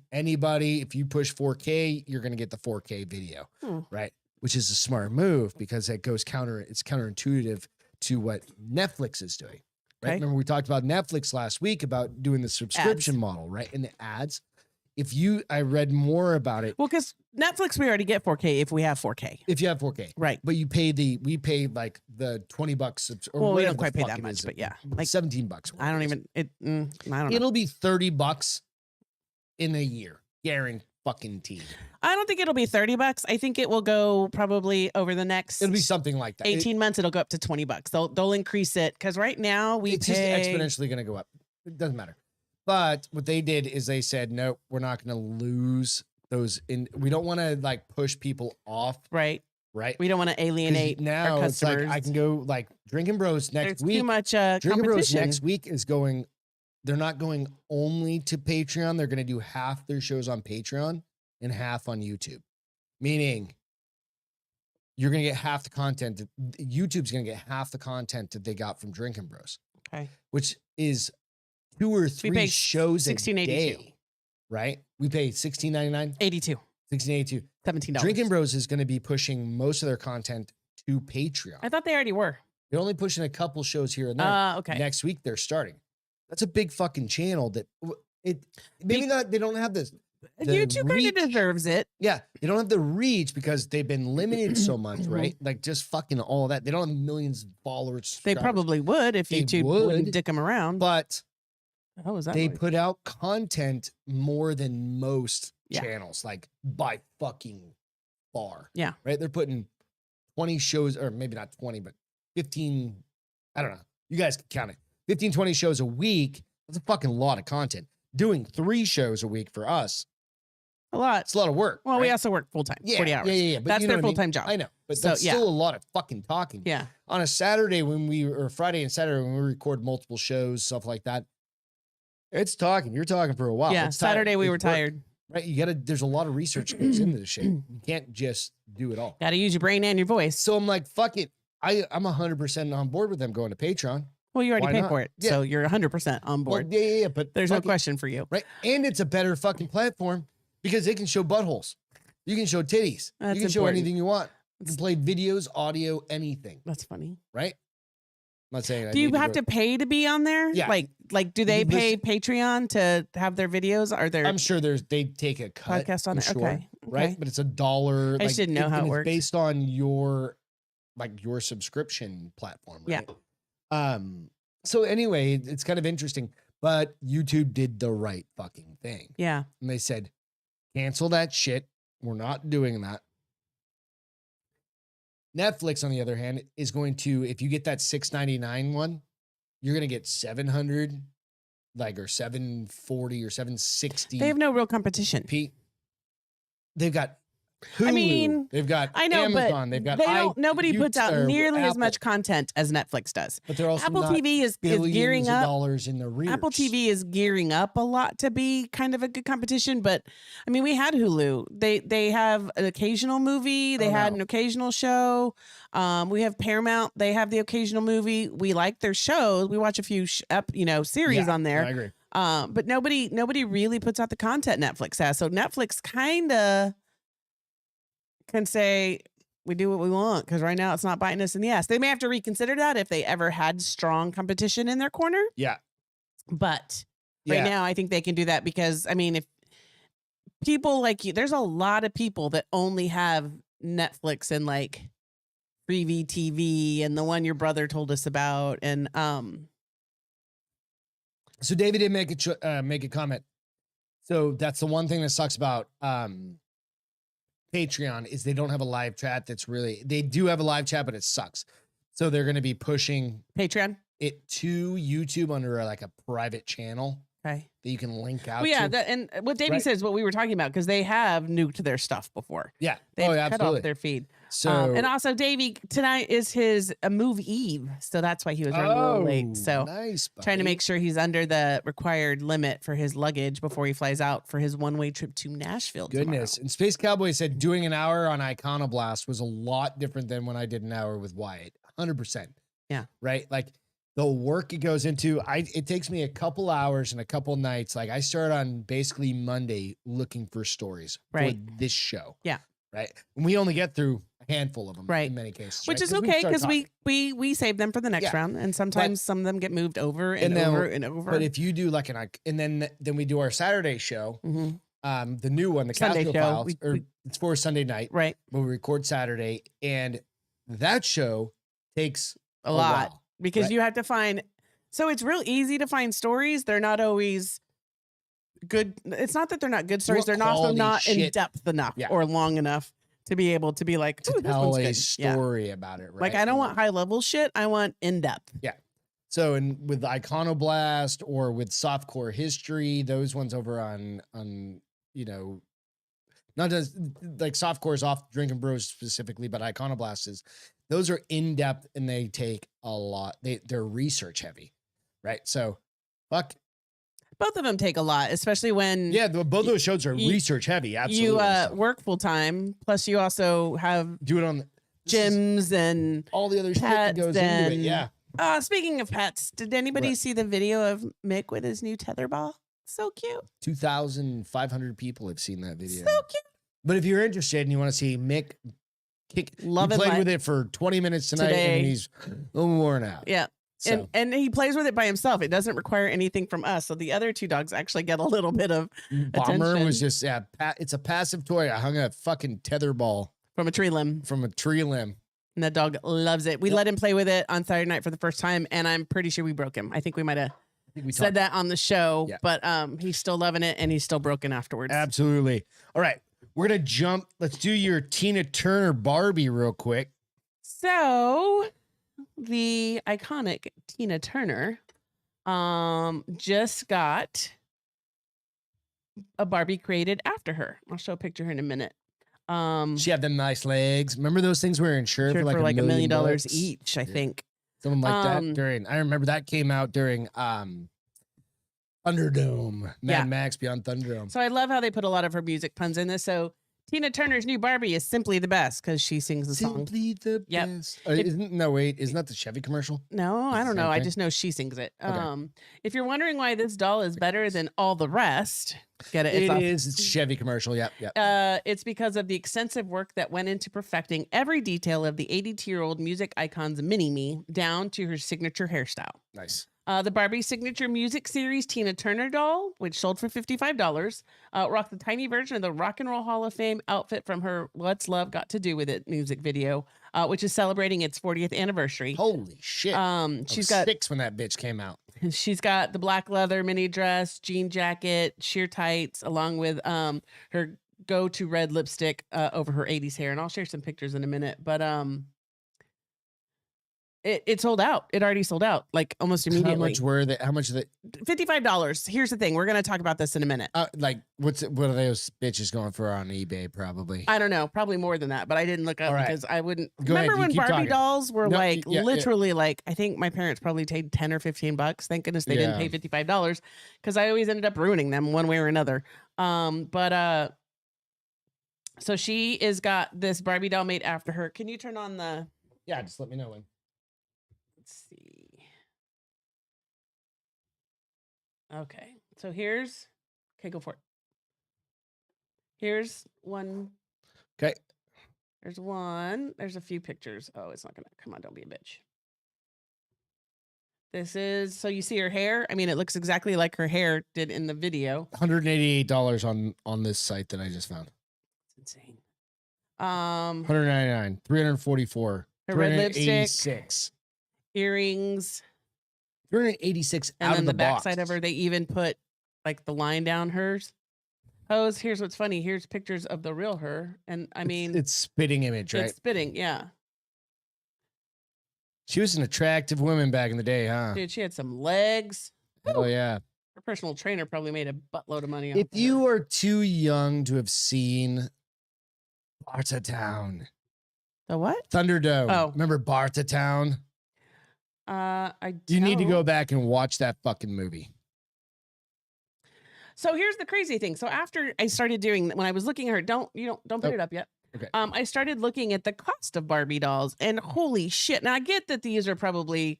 Speaker 2: if you push 4K, you're going to get the 4K video, right? Which is a smart move because it's counterintuitive to what Netflix is doing, right?
Speaker 1: Okay.
Speaker 2: Remember we talked about Netflix last week about doing the subscription model, right? And the ads. I read more about it.
Speaker 1: Well, because Netflix, we already get 4K if we have 4K.
Speaker 2: If you have 4K.
Speaker 1: Right.
Speaker 2: But we pay like the $20
Speaker 1: well, we don't quite pay that much, but yeah.
Speaker 2: Like $17.
Speaker 1: I don't know.
Speaker 2: It'll be $30 in a year. Guaranteed.
Speaker 1: I don't think it'll be $30. I think it will go probably over the next.
Speaker 2: It'll be something like that.
Speaker 1: 18 months. It'll go up to $20. They'll increase it because right now
Speaker 2: it's just exponentially going to go up. It doesn't matter. But what they did is they said, nope, we're not going to lose those. We don't want to like push people off.
Speaker 1: Right.
Speaker 2: Right.
Speaker 1: We don't want to alienate
Speaker 2: now
Speaker 1: our
Speaker 2: it's like
Speaker 1: customers.
Speaker 2: I can go like Drinking Bros next week.
Speaker 1: Too much
Speaker 2: Drinking Bros
Speaker 1: competition.
Speaker 2: next week is going. They're not going only to Patreon. They're going to do half their shows on Patreon and half on YouTube. Meaning you're going to get half the content. YouTube's going to get half the content that they got from Drinking Bros.
Speaker 1: Okay.
Speaker 2: Which is 2 or 3 shows a day, right? We pay $16.99.
Speaker 1: $82.
Speaker 2: $16.82.
Speaker 1: $17.
Speaker 2: Drinking Bros is going to be pushing most of their content to Patreon.
Speaker 1: I thought they already were.
Speaker 2: They're only pushing a couple shows here and there.
Speaker 1: Okay.
Speaker 2: Next week they're starting. That's a big fucking channel that maybe not. They don't have this.
Speaker 1: YouTube kind of deserves it.
Speaker 2: Yeah, they don't have the reach because they've been limited so much, right? Like just fucking all of that. They don't have millions of followers.
Speaker 1: They probably would if YouTube wouldn't dick them around.
Speaker 2: But
Speaker 1: they
Speaker 2: put out content more than most channels, like by fucking far.
Speaker 1: Yeah.
Speaker 2: Right? They're putting 20 shows, or maybe not 20, but 15. I don't know. You guys can count it. 15, 20 shows a week. That's a fucking lot of content. Doing 3 shows a week for us.
Speaker 1: A lot.
Speaker 2: It's a lot of work.
Speaker 1: Well, we also work full time, 40 hours.
Speaker 2: Yeah. But
Speaker 1: that's their full time job.
Speaker 2: I know, but that's still a lot of fucking talking.
Speaker 1: Yeah.
Speaker 2: On a Saturday or Friday and Saturday when we record multiple shows, stuff like that, it's talking. You're talking for a while.
Speaker 1: Yeah. Saturday we were tired.
Speaker 2: Right. There's a lot of research that goes into this shit. You can't just do it all.
Speaker 1: Got to use your brain and your voice.
Speaker 2: So I'm like, fuck it. I'm 100% on board with them going to Patreon.
Speaker 1: Well, you already paid for it. Yeah. So you're 100% on board.
Speaker 2: Well, yeah. But
Speaker 1: there's no question for you.
Speaker 2: Right. And it's a better fucking platform because they can show buttholes. You can show titties. You can show anything you want. You can play videos, audio, anything.
Speaker 1: That's funny.
Speaker 2: Right? I'm not saying.
Speaker 1: Do you have to pay to be on there?
Speaker 2: Yeah.
Speaker 1: Like, do they pay Patreon to have their videos? Are there?
Speaker 2: I'm sure they take a cut.
Speaker 1: Podcast on it.
Speaker 2: Sure,
Speaker 1: okay.
Speaker 2: Right. But it's $1.
Speaker 1: I just didn't know how it works.
Speaker 2: It's based on your subscription platform. Right?
Speaker 1: Yeah.
Speaker 2: So anyway, it's kind of interesting, but YouTube did the right fucking thing.
Speaker 1: Yeah.
Speaker 2: And they said, cancel that shit. We're not doing that. Netflix, on the other hand, is going to, if you get that $6.99 one, you're going to get 700, or 740 or 760.
Speaker 1: They have no real competition.
Speaker 2: They've got Hulu. They've got Amazon. They've got
Speaker 1: nobody puts out nearly as much content as Netflix does.
Speaker 2: But they're also
Speaker 1: Apple TV is gearing up.
Speaker 2: Dollars in the rears.
Speaker 1: Apple TV is gearing up a lot to be kind of a good competition. But I mean, we had Hulu. They have an occasional movie. They had an occasional show. We have Paramount. They have the occasional movie. We like their shows. We watch a few series on there.
Speaker 2: I agree.
Speaker 1: But nobody really puts out the content Netflix has. So Netflix kind of can say, we do what we want because right now it's not biting us in the ass. They may have to reconsider that if they ever had strong competition in their corner.
Speaker 2: Yeah.
Speaker 1: But right
Speaker 2: Yeah.
Speaker 1: now, I think they can do that because, I mean, if people like you, there's a lot of people that only have Netflix and like Freevee TV and the one your brother told us about. And
Speaker 2: So David did make a comment. So that's the one thing that sucks about Patreon is they don't have a live chat. They do have a live chat, but it sucks. So they're going to be pushing
Speaker 1: Patreon
Speaker 2: it to YouTube under like a private channel.
Speaker 1: Okay.
Speaker 2: That you can link out
Speaker 1: well, yeah,
Speaker 2: to.
Speaker 1: and what Davey
Speaker 2: Right.
Speaker 1: says, what we were talking about, because they have nuked their stuff before.
Speaker 2: Yeah.
Speaker 1: They've cut
Speaker 2: absolutely.
Speaker 1: off their feed.
Speaker 2: So
Speaker 1: and also, Davey, tonight is his move eve, so that's why he was running a little late. So
Speaker 2: nice,
Speaker 1: trying to
Speaker 2: buddy.
Speaker 1: make sure he's under the required limit for his luggage before he flies out for his one-way trip to Nashville.
Speaker 2: Goodness. And Space Cowboy said doing an hour on Iconoblast was a lot different than when I did an hour with Wyatt. 100%.
Speaker 1: Yeah.
Speaker 2: Right? Like the work it goes into, it takes me a couple hours and a couple nights. Like I start on basically Monday looking for stories for this show.
Speaker 1: Yeah.
Speaker 2: Right. And we only get through a handful of them in many cases.
Speaker 1: Which
Speaker 2: right?
Speaker 1: is okay
Speaker 2: start
Speaker 1: because
Speaker 2: talking.
Speaker 1: we save them for the next round, and sometimes some of them get moved over and over and over.
Speaker 2: But if you do like and then we do our Saturday show, the new one, the
Speaker 1: Sunday
Speaker 2: Castro
Speaker 1: show,
Speaker 2: Files, it's for Sunday night,
Speaker 1: right?
Speaker 2: But we record Saturday, and that show takes
Speaker 1: a lot
Speaker 2: while,
Speaker 1: because
Speaker 2: right?
Speaker 1: you have to find. So it's real easy to find stories. They're not always good. It's not that they're not good stories. They're also not in depth enough or long enough to be able to be like,
Speaker 2: to tell a story about it, right?
Speaker 1: Like I don't want high level shit. I want in depth.
Speaker 2: Yeah. So and with Iconoblast or with Softcore History, those ones over on not just like Softcore is off Drinking Bros specifically, but Iconoblast is, those are in depth and they take a lot. They're research heavy, right? So, fuck.
Speaker 1: Both of them take a lot, especially when
Speaker 2: both those shows are research heavy. Absolutely,
Speaker 1: you work full time, plus you also have
Speaker 2: do it on the
Speaker 1: gyms and
Speaker 2: all the other shit that goes into it. Yeah.
Speaker 1: Speaking of pets, did anybody see the video of Mick with his new tetherball? So cute.
Speaker 2: 2,500 people have seen that video.
Speaker 1: So cute.
Speaker 2: But if you're interested and you want to see Mick kick, he played with it for 20 minutes tonight and he's a little worn out.
Speaker 1: Yeah. So. And he plays with it by himself. It doesn't require anything from us. So the other two dogs actually get a little bit of
Speaker 2: Bomber
Speaker 1: attention.
Speaker 2: was just, it's a passive toy. I hung a fucking tetherball
Speaker 1: from a tree limb. And that dog loves it. We let him play with it on Saturday night for the first time, and I'm pretty sure we broke him. I think we might have said that on the show, but he's still loving it, and he's still broken afterwards.
Speaker 2: Absolutely. All right. We're going to jump. Let's do your Tina Turner Barbie real quick.
Speaker 1: So the iconic Tina Turner just got a Barbie created after her. I'll show a picture here in a minute.
Speaker 2: She had them nice legs. Remember those things were insured for like
Speaker 1: $1 million
Speaker 2: bucks?
Speaker 1: each, I think.
Speaker 2: Something like that I remember that came out during Thunderdome. Mad Max Beyond Thunderdome.
Speaker 1: So I love how they put a lot of her music puns in this. So Tina Turner's new Barbie is simply the best because she sings the song.
Speaker 2: Simply the best. Isn't that the Chevy commercial?
Speaker 1: No, I don't know. I just know she sings it.
Speaker 2: Okay.
Speaker 1: If you're wondering why this doll is better than all the rest, get it?
Speaker 2: It's a Chevy commercial. Yep.
Speaker 1: It's because of the extensive work that went into perfecting every detail of the 82-year-old music icon's mini-me down to her signature hairstyle.
Speaker 2: Nice.
Speaker 1: The Barbie signature music series Tina Turner doll, which sold for $55, rocked the tiny version of the Rock and Roll Hall of Fame outfit from her What's Love Got to Do With It music video, which is celebrating its 40th anniversary.
Speaker 2: Holy shit.
Speaker 1: She's got
Speaker 2: 6 when that bitch came out.
Speaker 1: She's got the black leather mini dress, jean jacket, sheer tights, along with her go-to red lipstick over her 80s hair. And I'll share some pictures in a minute. But it sold out. It already sold out, like almost immediately.
Speaker 2: How much are they?
Speaker 1: $55. Here's the thing. We're going to talk about this in a minute.
Speaker 2: What are those bitches going for on eBay? Probably.
Speaker 1: I don't know. Probably more than that, but I didn't look up because I wouldn't. Remember when
Speaker 2: Keep
Speaker 1: Barbie
Speaker 2: talking.
Speaker 1: dolls were literally like, I think my parents probably paid 10 or 15 bucks. Thank goodness they didn't pay $55 because I always ended up ruining them one way or another. So she is got this Barbie doll made after her. Can you turn on the?
Speaker 2: Yeah, just let me know when.
Speaker 1: Let's see. Okay, so okay, go for it. Here's one.
Speaker 2: Okay.
Speaker 1: There's one. There's a few pictures. Oh, it's not gonna come on. Don't be a bitch. This is so you see her hair. I mean, it looks exactly like her hair did in the video.
Speaker 2: $188 on this site that I just found.
Speaker 1: It's insane.
Speaker 2: 199, 344,
Speaker 1: her red lipstick,
Speaker 2: 386,
Speaker 1: earrings,
Speaker 2: 386
Speaker 1: and
Speaker 2: out
Speaker 1: then
Speaker 2: of
Speaker 1: the
Speaker 2: the
Speaker 1: backside
Speaker 2: box.
Speaker 1: of her. They even put like the line down hers. Oh, here's what's funny. Here's pictures of the real her, and I mean,
Speaker 2: it's spitting image, right?
Speaker 1: It's spitting, yeah.
Speaker 2: She was an attractive woman back in the day, huh?
Speaker 1: Dude, she had some legs.
Speaker 2: Oh yeah.
Speaker 1: Her personal trainer probably made a buttload of money.
Speaker 2: If you are too young to have seen Bartatown,
Speaker 1: the what?
Speaker 2: Thunderdome.
Speaker 1: Oh,
Speaker 2: remember Bartatown? You need to go back and watch that fucking movie.
Speaker 1: So here's the crazy thing. So after I started doing, when I was looking at her, don't put it up yet.
Speaker 2: Okay.
Speaker 1: I started looking at the cost of Barbie dolls, and holy shit! Now I get that these are probably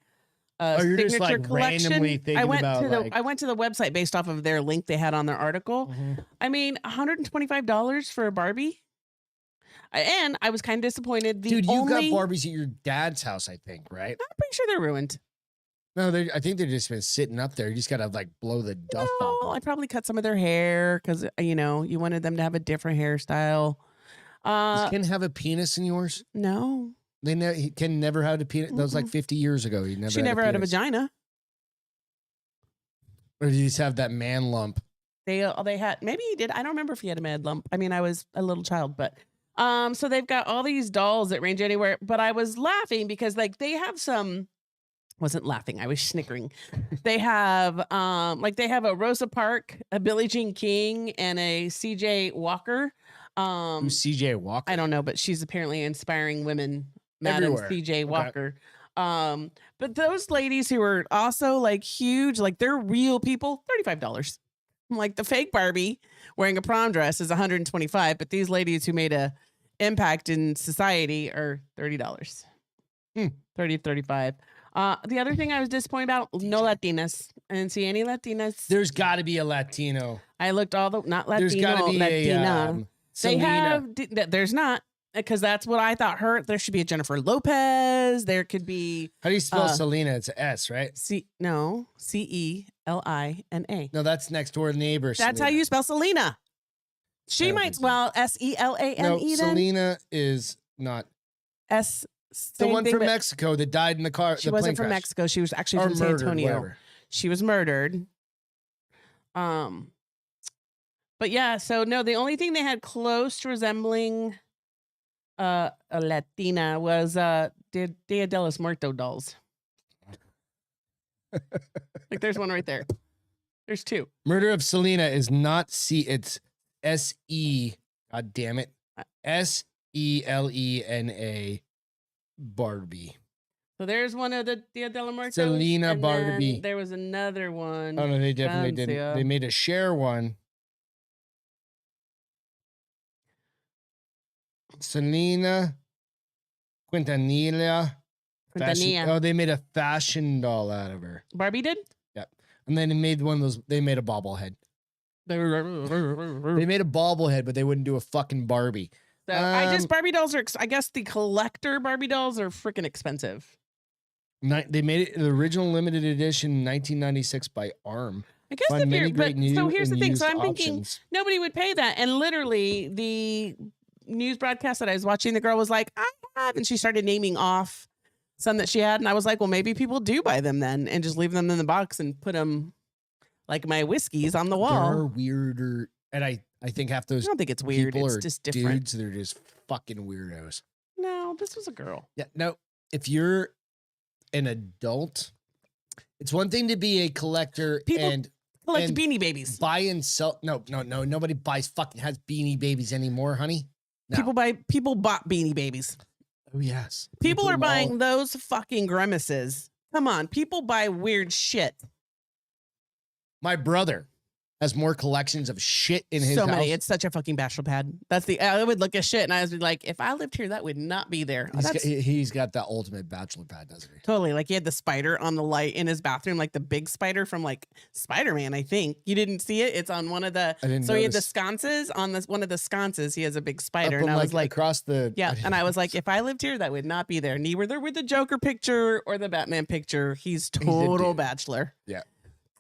Speaker 2: you're
Speaker 1: signature
Speaker 2: just like
Speaker 1: collection.
Speaker 2: randomly thinking
Speaker 1: I went
Speaker 2: about
Speaker 1: to the I went to the website based off of their link they had on their article. I mean, $125 for a Barbie. And I was kind of disappointed.
Speaker 2: Dude, you got Barbies at your dad's house, I think, right?
Speaker 1: I'm pretty sure they're ruined.
Speaker 2: No, I think they've just been sitting up there. You just gotta like blow the dust off.
Speaker 1: I probably cut some of their hair because you wanted them to have a different hairstyle.
Speaker 2: Does Ken have a penis in yours?
Speaker 1: No.
Speaker 2: Ken never had a penis. That was like 50 years ago.
Speaker 1: She never had a vagina.
Speaker 2: Or did he just have that man lump?
Speaker 1: They had, maybe he did. I don't remember if he had a mad lump. I mean, I was a little child, but so they've got all these dolls that range anywhere. But I was laughing because like they have some. Wasn't laughing. I was snickering. They have they have a Rosa Parks, a Billie Jean King, and a CJ Walker.
Speaker 2: Who's CJ Walker?
Speaker 1: I don't know, but she's apparently inspiring women. Madam
Speaker 2: Everywhere.
Speaker 1: CJ Walker. But those ladies who are also like huge, like they're real people, $35. Like the fake Barbie wearing a prom dress is $125, but these ladies who made a impact in society are $30. 30, 35. The other thing I was disappointed about, no Latinas. I didn't see any Latinas.
Speaker 2: There's got to be a Latino.
Speaker 1: I looked not Latino,
Speaker 2: There's got to be
Speaker 1: Latina. They
Speaker 2: Selena.
Speaker 1: have, there's not, because that's what I thought there should be a Jennifer Lopez. There could be.
Speaker 2: How do you spell Selena? It's an S, right?
Speaker 1: CELINA.
Speaker 2: No, that's next door neighbor.
Speaker 1: That's
Speaker 2: Selena.
Speaker 1: how you spell Selena. She might spell SELANE.
Speaker 2: No,
Speaker 1: then
Speaker 2: Selena is not. The one from Mexico that died in the car.
Speaker 1: She wasn't from Mexico. She was actually from San Antonio.
Speaker 2: Whatever.
Speaker 1: She was murdered. But yeah, so no, the only thing they had close to resembling a Latina was Dia de los Muertos dolls. Like there's one right there. There's two.
Speaker 2: Murder of Selena is not it's SE. God damn it. SELENA Barbie.
Speaker 1: So there's one of the Dia de los Muertos.
Speaker 2: Selena Barbie.
Speaker 1: There was another one.
Speaker 2: Oh no, they definitely didn't. They made a share one. Selena Quintanilla. Oh, they made a fashion doll out of her.
Speaker 1: Barbie did?
Speaker 2: Yeah. And then they made one of those, they made a bobblehead. They made a bobblehead, but they wouldn't do a fucking Barbie.
Speaker 1: So Barbie dolls are, I guess the collector Barbie dolls are freaking expensive.
Speaker 2: They made it the original limited edition 1996 by ARM.
Speaker 1: I guess so here's the thing. So I'm thinking nobody would pay that. And literally the news broadcast that I was watching, the girl was like, I have, and she started naming off some that she had. And I was like, well, maybe people do buy them then and just leave them in the box and put them like my whiskeys on the wall.
Speaker 2: They're weirder. And I think half those
Speaker 1: I don't think it's weird. It's just different.
Speaker 2: Dudes, they're just fucking weirdos.
Speaker 1: No, this was a girl.
Speaker 2: Yeah, no. If you're an adult, it's one thing to be a collector and
Speaker 1: collect Beanie Babies.
Speaker 2: Buy and sell. No. Nobody has Beanie Babies anymore, honey. No.
Speaker 1: People bought Beanie Babies.
Speaker 2: Oh yes.
Speaker 1: People are buying those fucking grimaces. Come on, people buy weird shit.
Speaker 2: My brother has more collections of shit in his
Speaker 1: So
Speaker 2: house.
Speaker 1: many. It's such a fucking bachelor pad. That's the. I would look at shit and I would be like, if I lived here, that would not be there. Oh,
Speaker 2: He's got the ultimate bachelor pad, doesn't he?
Speaker 1: totally. Like he had the spider on the light in his bathroom, like the big spider from like Spider-Man. I think you didn't see it. It's on one of the.
Speaker 2: I didn't
Speaker 1: So he had the
Speaker 2: notice.
Speaker 1: sconces on this one of the sconces. He has a big spider,
Speaker 2: Up
Speaker 1: and
Speaker 2: on,
Speaker 1: I was like,
Speaker 2: across the
Speaker 1: yeah. And I was like, if I lived here, that would not be there. Neither with the Joker picture or the Batman picture. He's total bachelor.
Speaker 2: Yeah.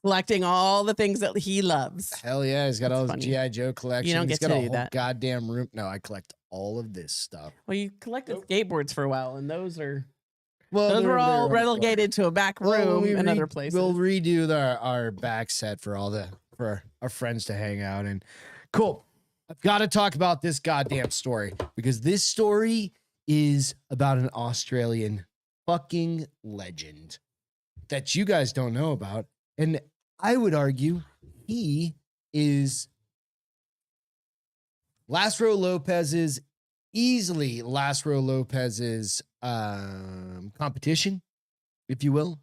Speaker 1: Collecting all the things that he loves.
Speaker 2: Hell yeah, he's got all his
Speaker 1: funny.
Speaker 2: G.I. Joe collection.
Speaker 1: You don't
Speaker 2: He's
Speaker 1: get
Speaker 2: got
Speaker 1: to
Speaker 2: a
Speaker 1: do
Speaker 2: whole
Speaker 1: that.
Speaker 2: goddamn room. No, I collect all of this stuff.
Speaker 1: Well, you collected skateboards for a while, and those
Speaker 2: Well,
Speaker 1: were
Speaker 2: they're
Speaker 1: all
Speaker 2: on the floor.
Speaker 1: relegated to a back room and other places.
Speaker 2: We'll redo our back set for our friends to hang out in. Cool. I've got to talk about this goddamn story because this story is about an Australian fucking legend that you guys don't know about. And I would argue he is easily Laszlo Lopez's competition, if you will.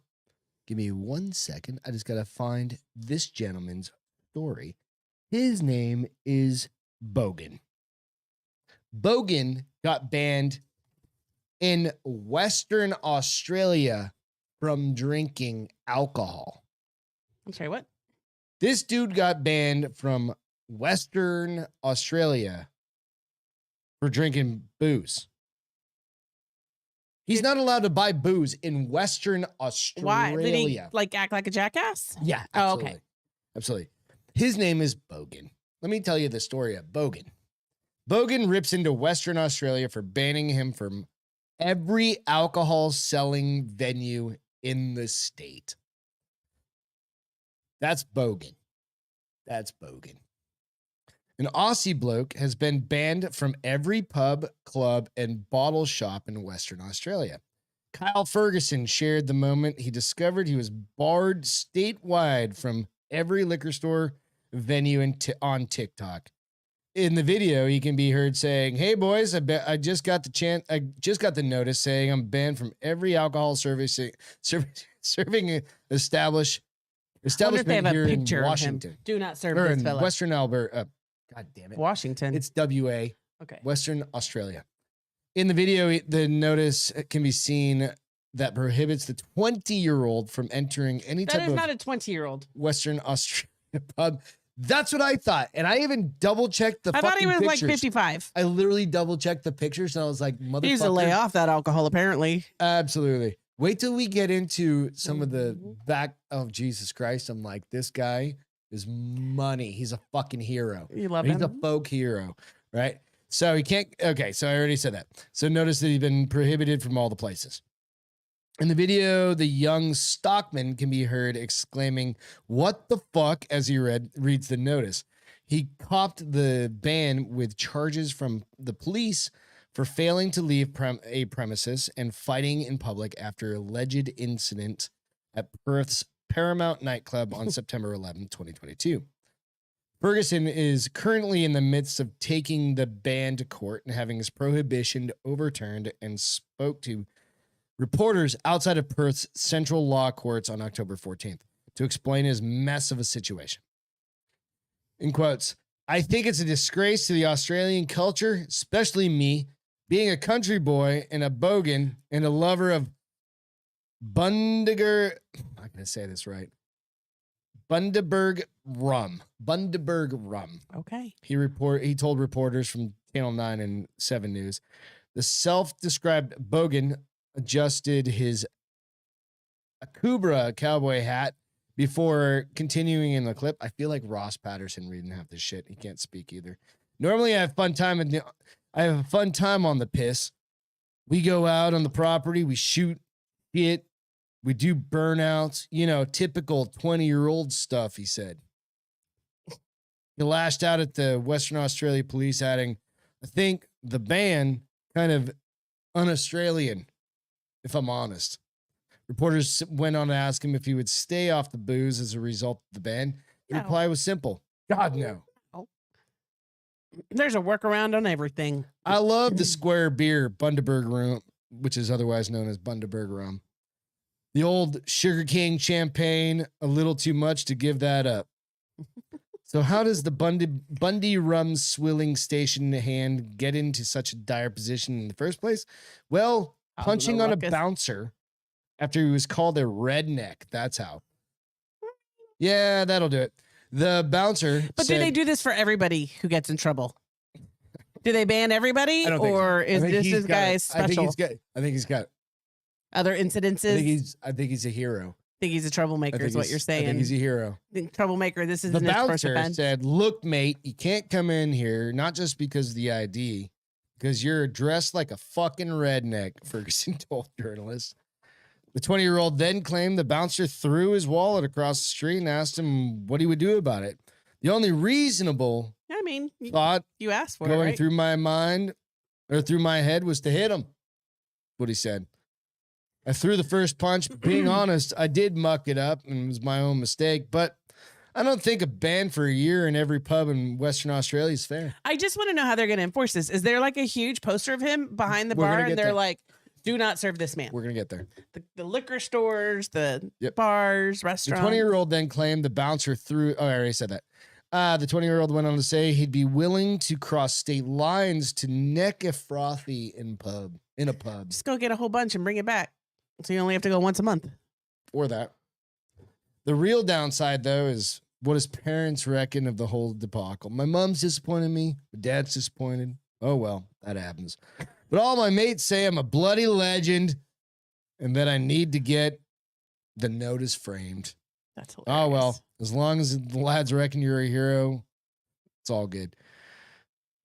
Speaker 2: Give me 1 second. I just got to find this gentleman's story. His name is Bogan. Bogan got banned in Western Australia from drinking alcohol.
Speaker 1: I'm sorry, what?
Speaker 2: This dude got banned from Western Australia for drinking booze. He's not allowed to buy booze in Western Australia.
Speaker 1: Why? Did he like act like a jackass?
Speaker 2: Yeah,
Speaker 1: Oh,
Speaker 2: absolutely.
Speaker 1: okay.
Speaker 2: Absolutely. His name is Bogan. Let me tell you the story of Bogan. Bogan rips into Western Australia for banning him from every alcohol selling venue in the state. That's Bogan. That's Bogan. An Aussie bloke has been banned from every pub, club, and bottle shop in Western Australia. Kyle Ferguson shared the moment he discovered he was barred statewide from every liquor store venue on TikTok. In the video, he can be heard saying, "Hey boys, I just got the notice saying I'm banned from every alcohol serving establishment here in Washington.
Speaker 1: Do not serve
Speaker 2: Or
Speaker 1: this
Speaker 2: in
Speaker 1: fella.
Speaker 2: Western Alberta. God damn it.
Speaker 1: Washington.
Speaker 2: It's WA,
Speaker 1: okay.
Speaker 2: Western Australia. In the video, the notice can be seen that prohibits the 20-year-old from entering any
Speaker 1: That
Speaker 2: type
Speaker 1: is
Speaker 2: of
Speaker 1: not a 20-year-old.
Speaker 2: Western Australia pub. That's what I thought. And I even double-checked the
Speaker 1: I
Speaker 2: fucking
Speaker 1: thought he was
Speaker 2: pictures.
Speaker 1: like 55.
Speaker 2: I literally double-checked the pictures and I was like, motherfucker.
Speaker 1: He needs to lay off that alcohol, apparently.
Speaker 2: Absolutely. Wait till we get into some of the back of Jesus Christ. I'm like, this guy is money. He's a fucking hero.
Speaker 1: You love
Speaker 2: He's
Speaker 1: him.
Speaker 2: a folk hero, right? So he can't. Okay, so I already said that. So notice that he's been prohibited from all the places. In the video, the young stockman can be heard exclaiming, "What the fuck?" as he reads the notice. He copped the ban with charges from the police for failing to leave a premises and fighting in public after alleged incident at Perth's Paramount nightclub on September 11, 2022. Ferguson is currently in the midst of taking the ban to court and having his prohibition overturned, and spoke to reporters outside of Perth's central law courts on October 14th to explain his mess of a situation. In quotes, "I think it's a disgrace to the Australian culture, especially me, being a country boy and a bogan and a lover of Bundaberg, I'm not going to say this right, Bundaberg rum. Bundaberg rum."
Speaker 1: Okay.
Speaker 2: He told reporters from Channel 9 and 7 News. The self-described Bogan adjusted his Akubra cowboy hat before continuing in the clip. I feel like Ross Patterson reading half this shit. He can't speak either. "Normally I have a fun time on the piss. We go out on the property, we shoot shit, we do burnouts, typical 20-year-old stuff," he said. He lashed out at the Western Australia police, adding, "I think the ban kind of un-Australian, if I'm honest." Reporters went on to ask him if he would stay off the booze as a result of the ban. The
Speaker 1: No.
Speaker 2: reply was simple. God, no.
Speaker 1: There's a workaround on everything.
Speaker 2: I love the square beer, Bundaberg rum, which is otherwise known as Bundaberg rum. The old Sugar King champagne, a little too much to give that up. So how does the Bundy rum swilling station hand get into such a dire position in the first place? Well, punching on a bouncer after he was called a redneck. That's how. Yeah, that'll do it. The bouncer
Speaker 1: But
Speaker 2: said,
Speaker 1: do they do this for everybody who gets in trouble? Do they ban everybody,
Speaker 2: I don't think so.
Speaker 1: or is this guy
Speaker 2: I
Speaker 1: special?
Speaker 2: I think he's got
Speaker 1: Other incidences?
Speaker 2: I think he's a hero.
Speaker 1: Think he's a troublemaker is what you're saying.
Speaker 2: I think he's a hero.
Speaker 1: Troublemaker. This is
Speaker 2: The
Speaker 1: his first
Speaker 2: bouncer
Speaker 1: offense.
Speaker 2: said, "Look, mate, you can't come in here, not just because of the ID, because you're dressed like a fucking redneck," Ferguson told journalists. The 20-year-old then claimed the bouncer threw his wallet across the street and asked him what he would do about it. The only reasonable thought
Speaker 1: you asked for
Speaker 2: going
Speaker 1: it, right?
Speaker 2: through my mind or through my head was to hit him. What he said. I threw the first punch. Being honest, I did muck it up and it was my own mistake, but I don't think a ban for a year in every pub in Western Australia is fair.
Speaker 1: I just want to know how they're going to enforce this. Is there like a huge poster of him behind the bar and they're like, do not serve this man?
Speaker 2: We're going to get there.
Speaker 1: The liquor stores, the bars, restaurants.
Speaker 2: The 20-year-old then claimed the bouncer threw, I already said that. The 20-year-old went on to say he'd be willing to cross state lines to neck a frothy in a pub.
Speaker 1: Just go get a whole bunch and bring it back. So you only have to go once a month.
Speaker 2: Or that. The real downside, though, is what his parents reckon of the whole debacle. My mom's disappointed me. My dad's disappointed. Oh, well, that happens. But all my mates say I'm a bloody legend and that I need to get the notice framed.
Speaker 1: That's hilarious.
Speaker 2: Oh, well, as long as the lads reckon you're a hero, it's all good.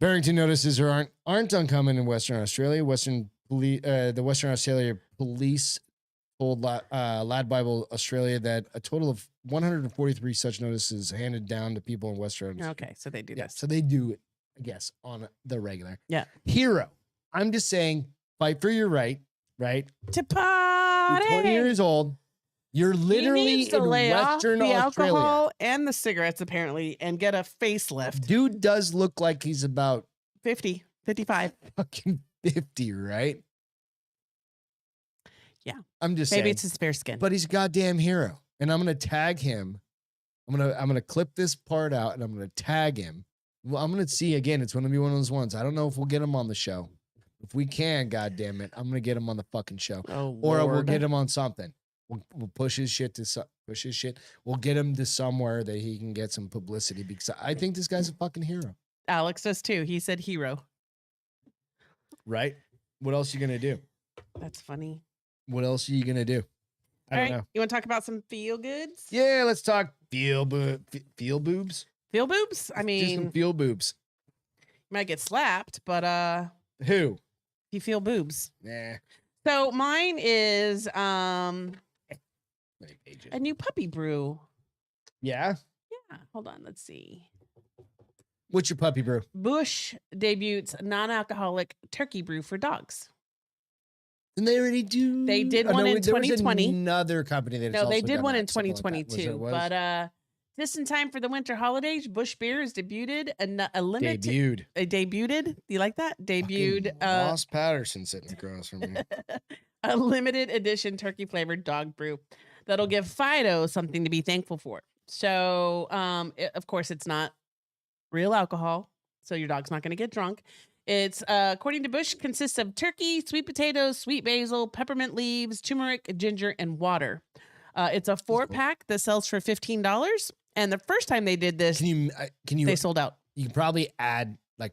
Speaker 2: Barrington notices aren't uncommon in Western Australia. The Western Australia Police told Lad Bible Australia that a total of 143 such notices handed down to people in Western Australia.
Speaker 1: Okay, so they do this.
Speaker 2: So they do it, I guess, on the regular.
Speaker 1: Yeah.
Speaker 2: Hero. I'm just saying, fight for your right?
Speaker 1: To party.
Speaker 2: You're 20 years old. You're literally
Speaker 1: he needs to
Speaker 2: in
Speaker 1: lay off
Speaker 2: Western
Speaker 1: the
Speaker 2: Australia.
Speaker 1: alcohol and the cigarettes, apparently, and get a facelift.
Speaker 2: Dude does look like he's about
Speaker 1: 50, 55.
Speaker 2: fucking 50, right?
Speaker 1: Yeah.
Speaker 2: I'm just saying.
Speaker 1: Maybe it's his fair skin.
Speaker 2: But he's a goddamn hero. And I'm gonna tag him. I'm gonna clip this part out and I'm gonna tag him. Well, I'm gonna see again. It's gonna be one of those ones. I don't know if we'll get him on the show. If we can, goddamn it, I'm gonna get him on the fucking show.
Speaker 1: Oh,
Speaker 2: or
Speaker 1: Lord.
Speaker 2: we'll get him on something. We'll push his shit. We'll get him to somewhere that he can get some publicity because I think this guy's a fucking hero.
Speaker 1: Alex does too. He said hero.
Speaker 2: Right? What else you gonna do?
Speaker 1: That's funny.
Speaker 2: What else are you gonna do? I don't know.
Speaker 1: You want to talk about some feel goods?
Speaker 2: Yeah, let's talk feel boobs.
Speaker 1: Feel boobs? I mean,
Speaker 2: just some feel boobs.
Speaker 1: You might get slapped, but
Speaker 2: Who?
Speaker 1: you feel boobs.
Speaker 2: Nah.
Speaker 1: So mine is a new puppy brew.
Speaker 2: Yeah.
Speaker 1: Yeah. Hold on. Let's see.
Speaker 2: What's your puppy brew?
Speaker 1: Bush debuts non-alcoholic turkey brew for dogs.
Speaker 2: And they already do.
Speaker 1: They did one in 2020.
Speaker 2: Another company that
Speaker 1: they did one in 2022. But just in time for the winter holidays, Bush Beer has debuted a limited. Debuted. You like that? Debuted.
Speaker 2: Ross Patterson sitting across from me.
Speaker 1: A limited edition turkey flavored dog brew that'll give Fido something to be thankful for. So, of course, it's not real alcohol, so your dog's not going to get drunk. It's, according to Bush, consists of turkey, sweet potatoes, sweet basil, peppermint leaves, turmeric, ginger, and water. It's a 4-pack that sells for $15. And the first time they did this, they sold out.
Speaker 2: You can probably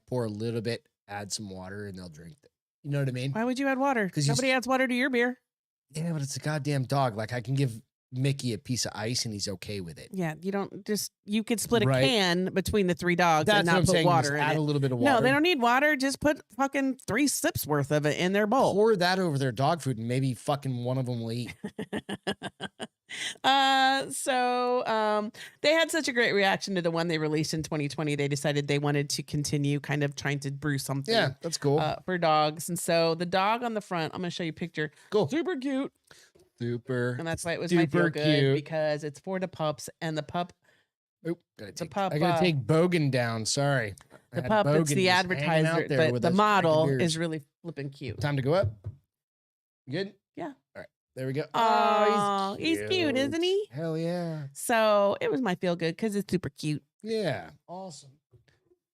Speaker 2: pour a little bit, add some water, and they'll drink it. You know what I mean?
Speaker 1: Why would you add water? Because nobody adds water to your beer.
Speaker 2: Yeah, but it's a goddamn dog. Like, I can give Mickey a piece of ice and he's okay with it.
Speaker 1: Yeah, you could split a can between the 3 dogs and not put water in it.
Speaker 2: Add a little bit of water.
Speaker 1: No, they don't need water. Just put fucking 3 sips worth of it in their bowl.
Speaker 2: Pour that over their dog food and maybe fucking one of them will eat.
Speaker 1: They had such a great reaction to the one they released in 2020. They decided they wanted to continue kind of trying to brew something.
Speaker 2: Yeah, that's cool.
Speaker 1: For dogs. And so the dog on the front, I'm going to show you a picture.
Speaker 2: Cool.
Speaker 1: Super cute.
Speaker 2: Super.
Speaker 1: And that's why it was my feel good, because it's for the pups, and the pup.
Speaker 2: I gotta take Bogan down. Sorry.
Speaker 1: The pup, it's the advertiser, but the model is really flipping cute.
Speaker 2: Time to go up? Good?
Speaker 1: Yeah.
Speaker 2: All right. There we go.
Speaker 1: Oh, he's cute, isn't he?
Speaker 2: Hell yeah.
Speaker 1: So it was my feel good because it's super cute.
Speaker 2: Yeah. Awesome.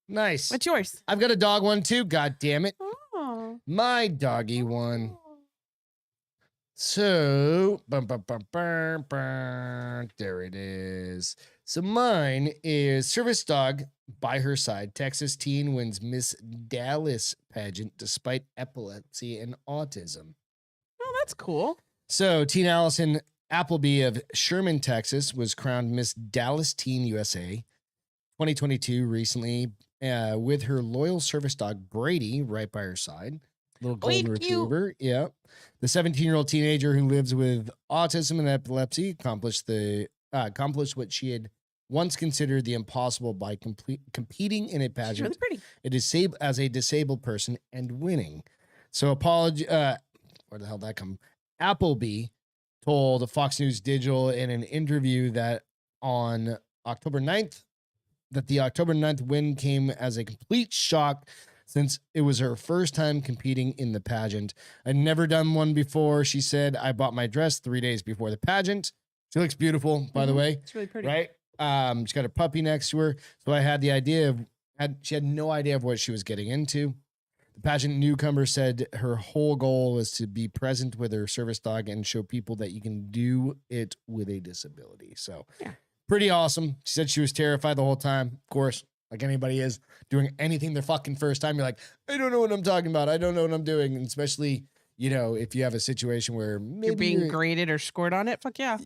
Speaker 2: Nice.
Speaker 1: What's yours?
Speaker 2: I've got a dog one too. God damn it.
Speaker 1: Oh.
Speaker 2: My doggy one. So, there it is. So mine is service dog by her side. Texas teen wins Miss Dallas pageant despite epilepsy and autism.
Speaker 1: Oh, that's cool.
Speaker 2: So teen Allison Appleby of Sherman, Texas was crowned Miss Dallas Teen USA 2022 recently with her loyal service dog Brady right by her side. Little golden retriever. Yeah. The 17-year-old teenager who lives with autism and epilepsy accomplished what she had once considered the impossible by competing in a pageant.
Speaker 1: She's really pretty.
Speaker 2: As a disabled person and winning. So where the hell did that come? Appleby told Fox News Digital in an interview that on October 9th, that the October 9th win came as a complete shock since it was her first time competing in the pageant. I'd never done one before. She said, I bought my dress 3 days before the pageant. She looks beautiful, by the way.
Speaker 1: It's really pretty.
Speaker 2: Right? She's got a puppy next to her. So I had the idea she had no idea of what she was getting into. The pageant newcomer said her whole goal was to be present with her service dog and show people that you can do it with a disability. So pretty awesome. She said she was terrified the whole time. Of course, like anybody is doing anything their fucking first time. You're like, I don't know what I'm talking about. I don't know what I'm doing. And especially, if you have a situation where maybe
Speaker 1: you're being graded or scored on it. Fuck yeah.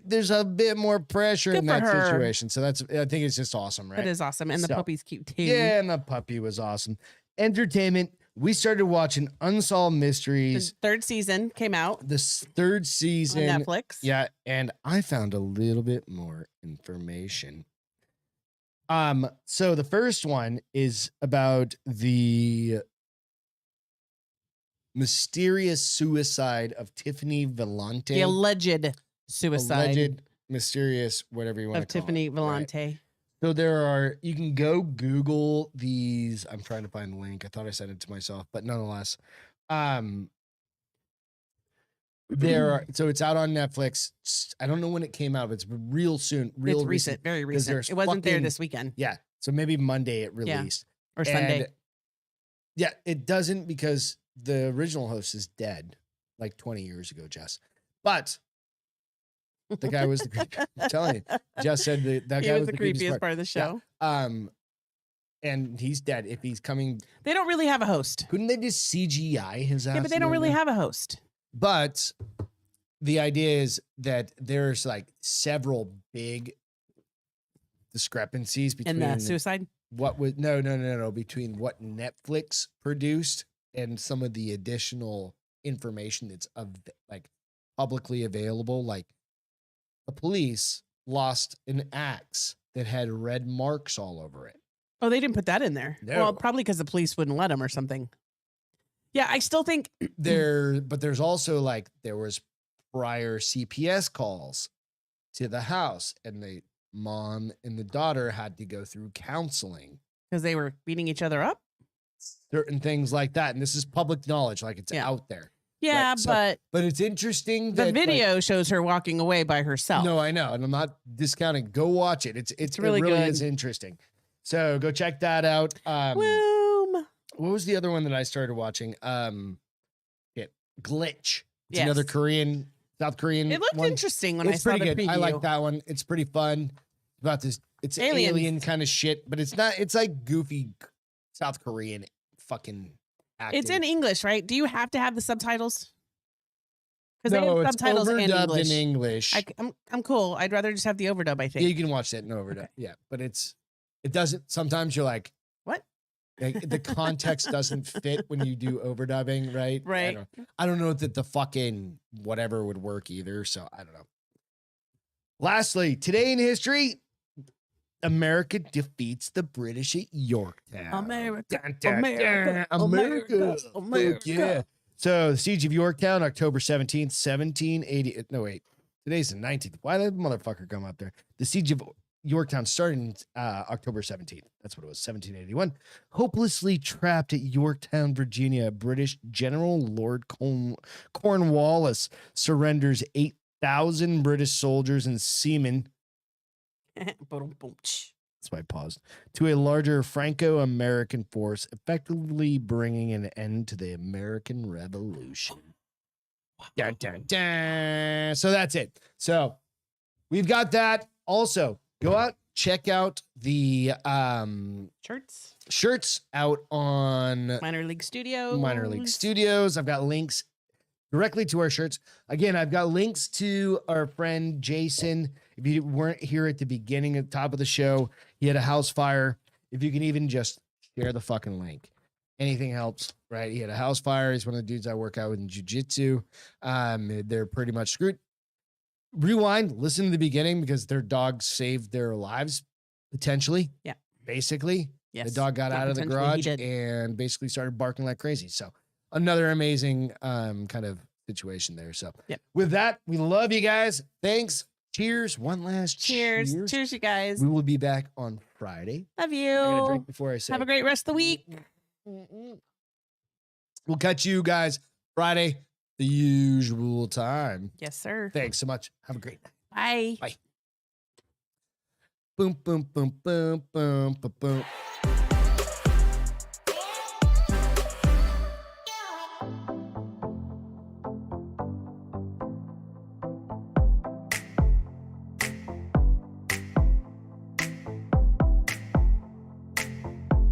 Speaker 2: There's a bit more pressure
Speaker 1: Good
Speaker 2: in
Speaker 1: for
Speaker 2: that
Speaker 1: her.
Speaker 2: situation. So I think it's just awesome, right?
Speaker 1: It is awesome. And the puppy's cute too.
Speaker 2: Yeah, and the puppy was awesome. Entertainment. We started watching Unsolved Mysteries.
Speaker 1: The third season came out.
Speaker 2: The third season.
Speaker 1: On Netflix.
Speaker 2: Yeah, and I found a little bit more information. So the first one is about the mysterious suicide of Tiffany Vellante.
Speaker 1: The alleged suicide.
Speaker 2: Alleged, mysterious, whatever you want to call
Speaker 1: Tiffany
Speaker 2: it.
Speaker 1: Vellante.
Speaker 2: Right. So you can go Google these. I'm trying to find the link. I thought I sent it to myself, but nonetheless, so it's out on Netflix. I don't know when it came out, but it's real soon. It's recent,
Speaker 1: very recent. It wasn't there this weekend.
Speaker 2: Yeah. So maybe Monday it released.
Speaker 1: Or Sunday.
Speaker 2: And yeah, it doesn't because the original host is dead like 20 years ago, Jess. But the guy was the creepy. I'm telling you. Jess said that guy was the creepiest
Speaker 1: part of the show.
Speaker 2: Yeah. And he's dead. If he's coming,
Speaker 1: they don't really have a host.
Speaker 2: Couldn't they just CGI his ass?
Speaker 1: Yeah, but they don't really have a host.
Speaker 2: But the idea is that there's like several big discrepancies between
Speaker 1: the suicide.
Speaker 2: What was no between what Netflix produced and some of the additional information that's like publicly available. Like the police lost an axe that had red marks all over it.
Speaker 1: Oh, they didn't put that in there.
Speaker 2: No.
Speaker 1: Well, probably because the police wouldn't let them or something. Yeah, I still think
Speaker 2: but there's also like there was prior CPS calls to the house, and the mom and the daughter had to go through counseling
Speaker 1: because they were beating each other up.
Speaker 2: Certain things like that, and this is public knowledge, like it's out there.
Speaker 1: Yeah,
Speaker 2: right? But it's interesting
Speaker 1: the
Speaker 2: that
Speaker 1: video shows her walking away by herself.
Speaker 2: No, I know, and I'm not discounting. Go watch it. It really good. Is interesting. So go check that out. What was the other one that I started watching? Glitch. It's another South Korean.
Speaker 1: It looked
Speaker 2: one.
Speaker 1: interesting when
Speaker 2: it's
Speaker 1: I saw
Speaker 2: pretty
Speaker 1: the
Speaker 2: good.
Speaker 1: preview.
Speaker 2: I like that one. It's pretty fun. About this, it's alien kind of shit, but it's not. It's like goofy South Korean fucking acting.
Speaker 1: It's in English, right? Do you have to have the subtitles?
Speaker 2: Because
Speaker 1: they have subtitles in
Speaker 2: overdubbed
Speaker 1: English. I'm cool. I'd rather just have the overdub. I think.
Speaker 2: Yeah, you can watch that in overdub. Okay. Yeah, but it doesn't. Sometimes you're like,
Speaker 1: what?
Speaker 2: Like, the context doesn't fit when you do overdubbing, right?
Speaker 1: Right.
Speaker 2: I don't know that the fucking whatever would work either. So I don't know. Lastly, today in history, America defeats the British at Yorktown.
Speaker 1: America.
Speaker 2: Yeah. So the Siege of Yorktown, October 17th, 1780. No, wait. Today's the 19th. Why did the motherfucker come up there? The Siege of Yorktown started in October 17th. That's what it was, 1781. Hopelessly trapped at Yorktown, Virginia, British General Lord Cornwallis surrenders 8,000 British soldiers and seamen. That's why I paused. To a larger Franco-American force, effectively bringing an end to the American Revolution. Dun, dun, dun. So that's it. So we've got that. Also, go out, check out the shirts out on
Speaker 1: Minor League Studios.
Speaker 2: Minor League Studios. I've got links directly to our shirts. Again, I've got links to our friend Jason. If you weren't here at the beginning, at the top of the show, he had a house fire. If you can even just share the fucking link. Anything helps, right? He had a house fire. He's one of the dudes I work out with in jiu-jitsu. They're pretty much screwed. Rewind, listen to the beginning because their dog saved their lives, potentially.
Speaker 1: Yeah.
Speaker 2: Basically.
Speaker 1: Yes.
Speaker 2: The dog got out of the garage and basically started barking like crazy. So another amazing kind of situation there. So with that, we love you guys. Thanks. Cheers. One last cheers.
Speaker 1: Cheers, you guys.
Speaker 2: We will be back on Friday.
Speaker 1: Love you.
Speaker 2: I'm going to drink before I say
Speaker 1: Have a great rest of the week.
Speaker 2: We'll catch you guys Friday, the usual time.
Speaker 1: Yes, sir.
Speaker 2: Thanks so much. Have a great night.
Speaker 1: Bye.
Speaker 2: Bye. Boom, boom, boom, boom, boom, boom, boom.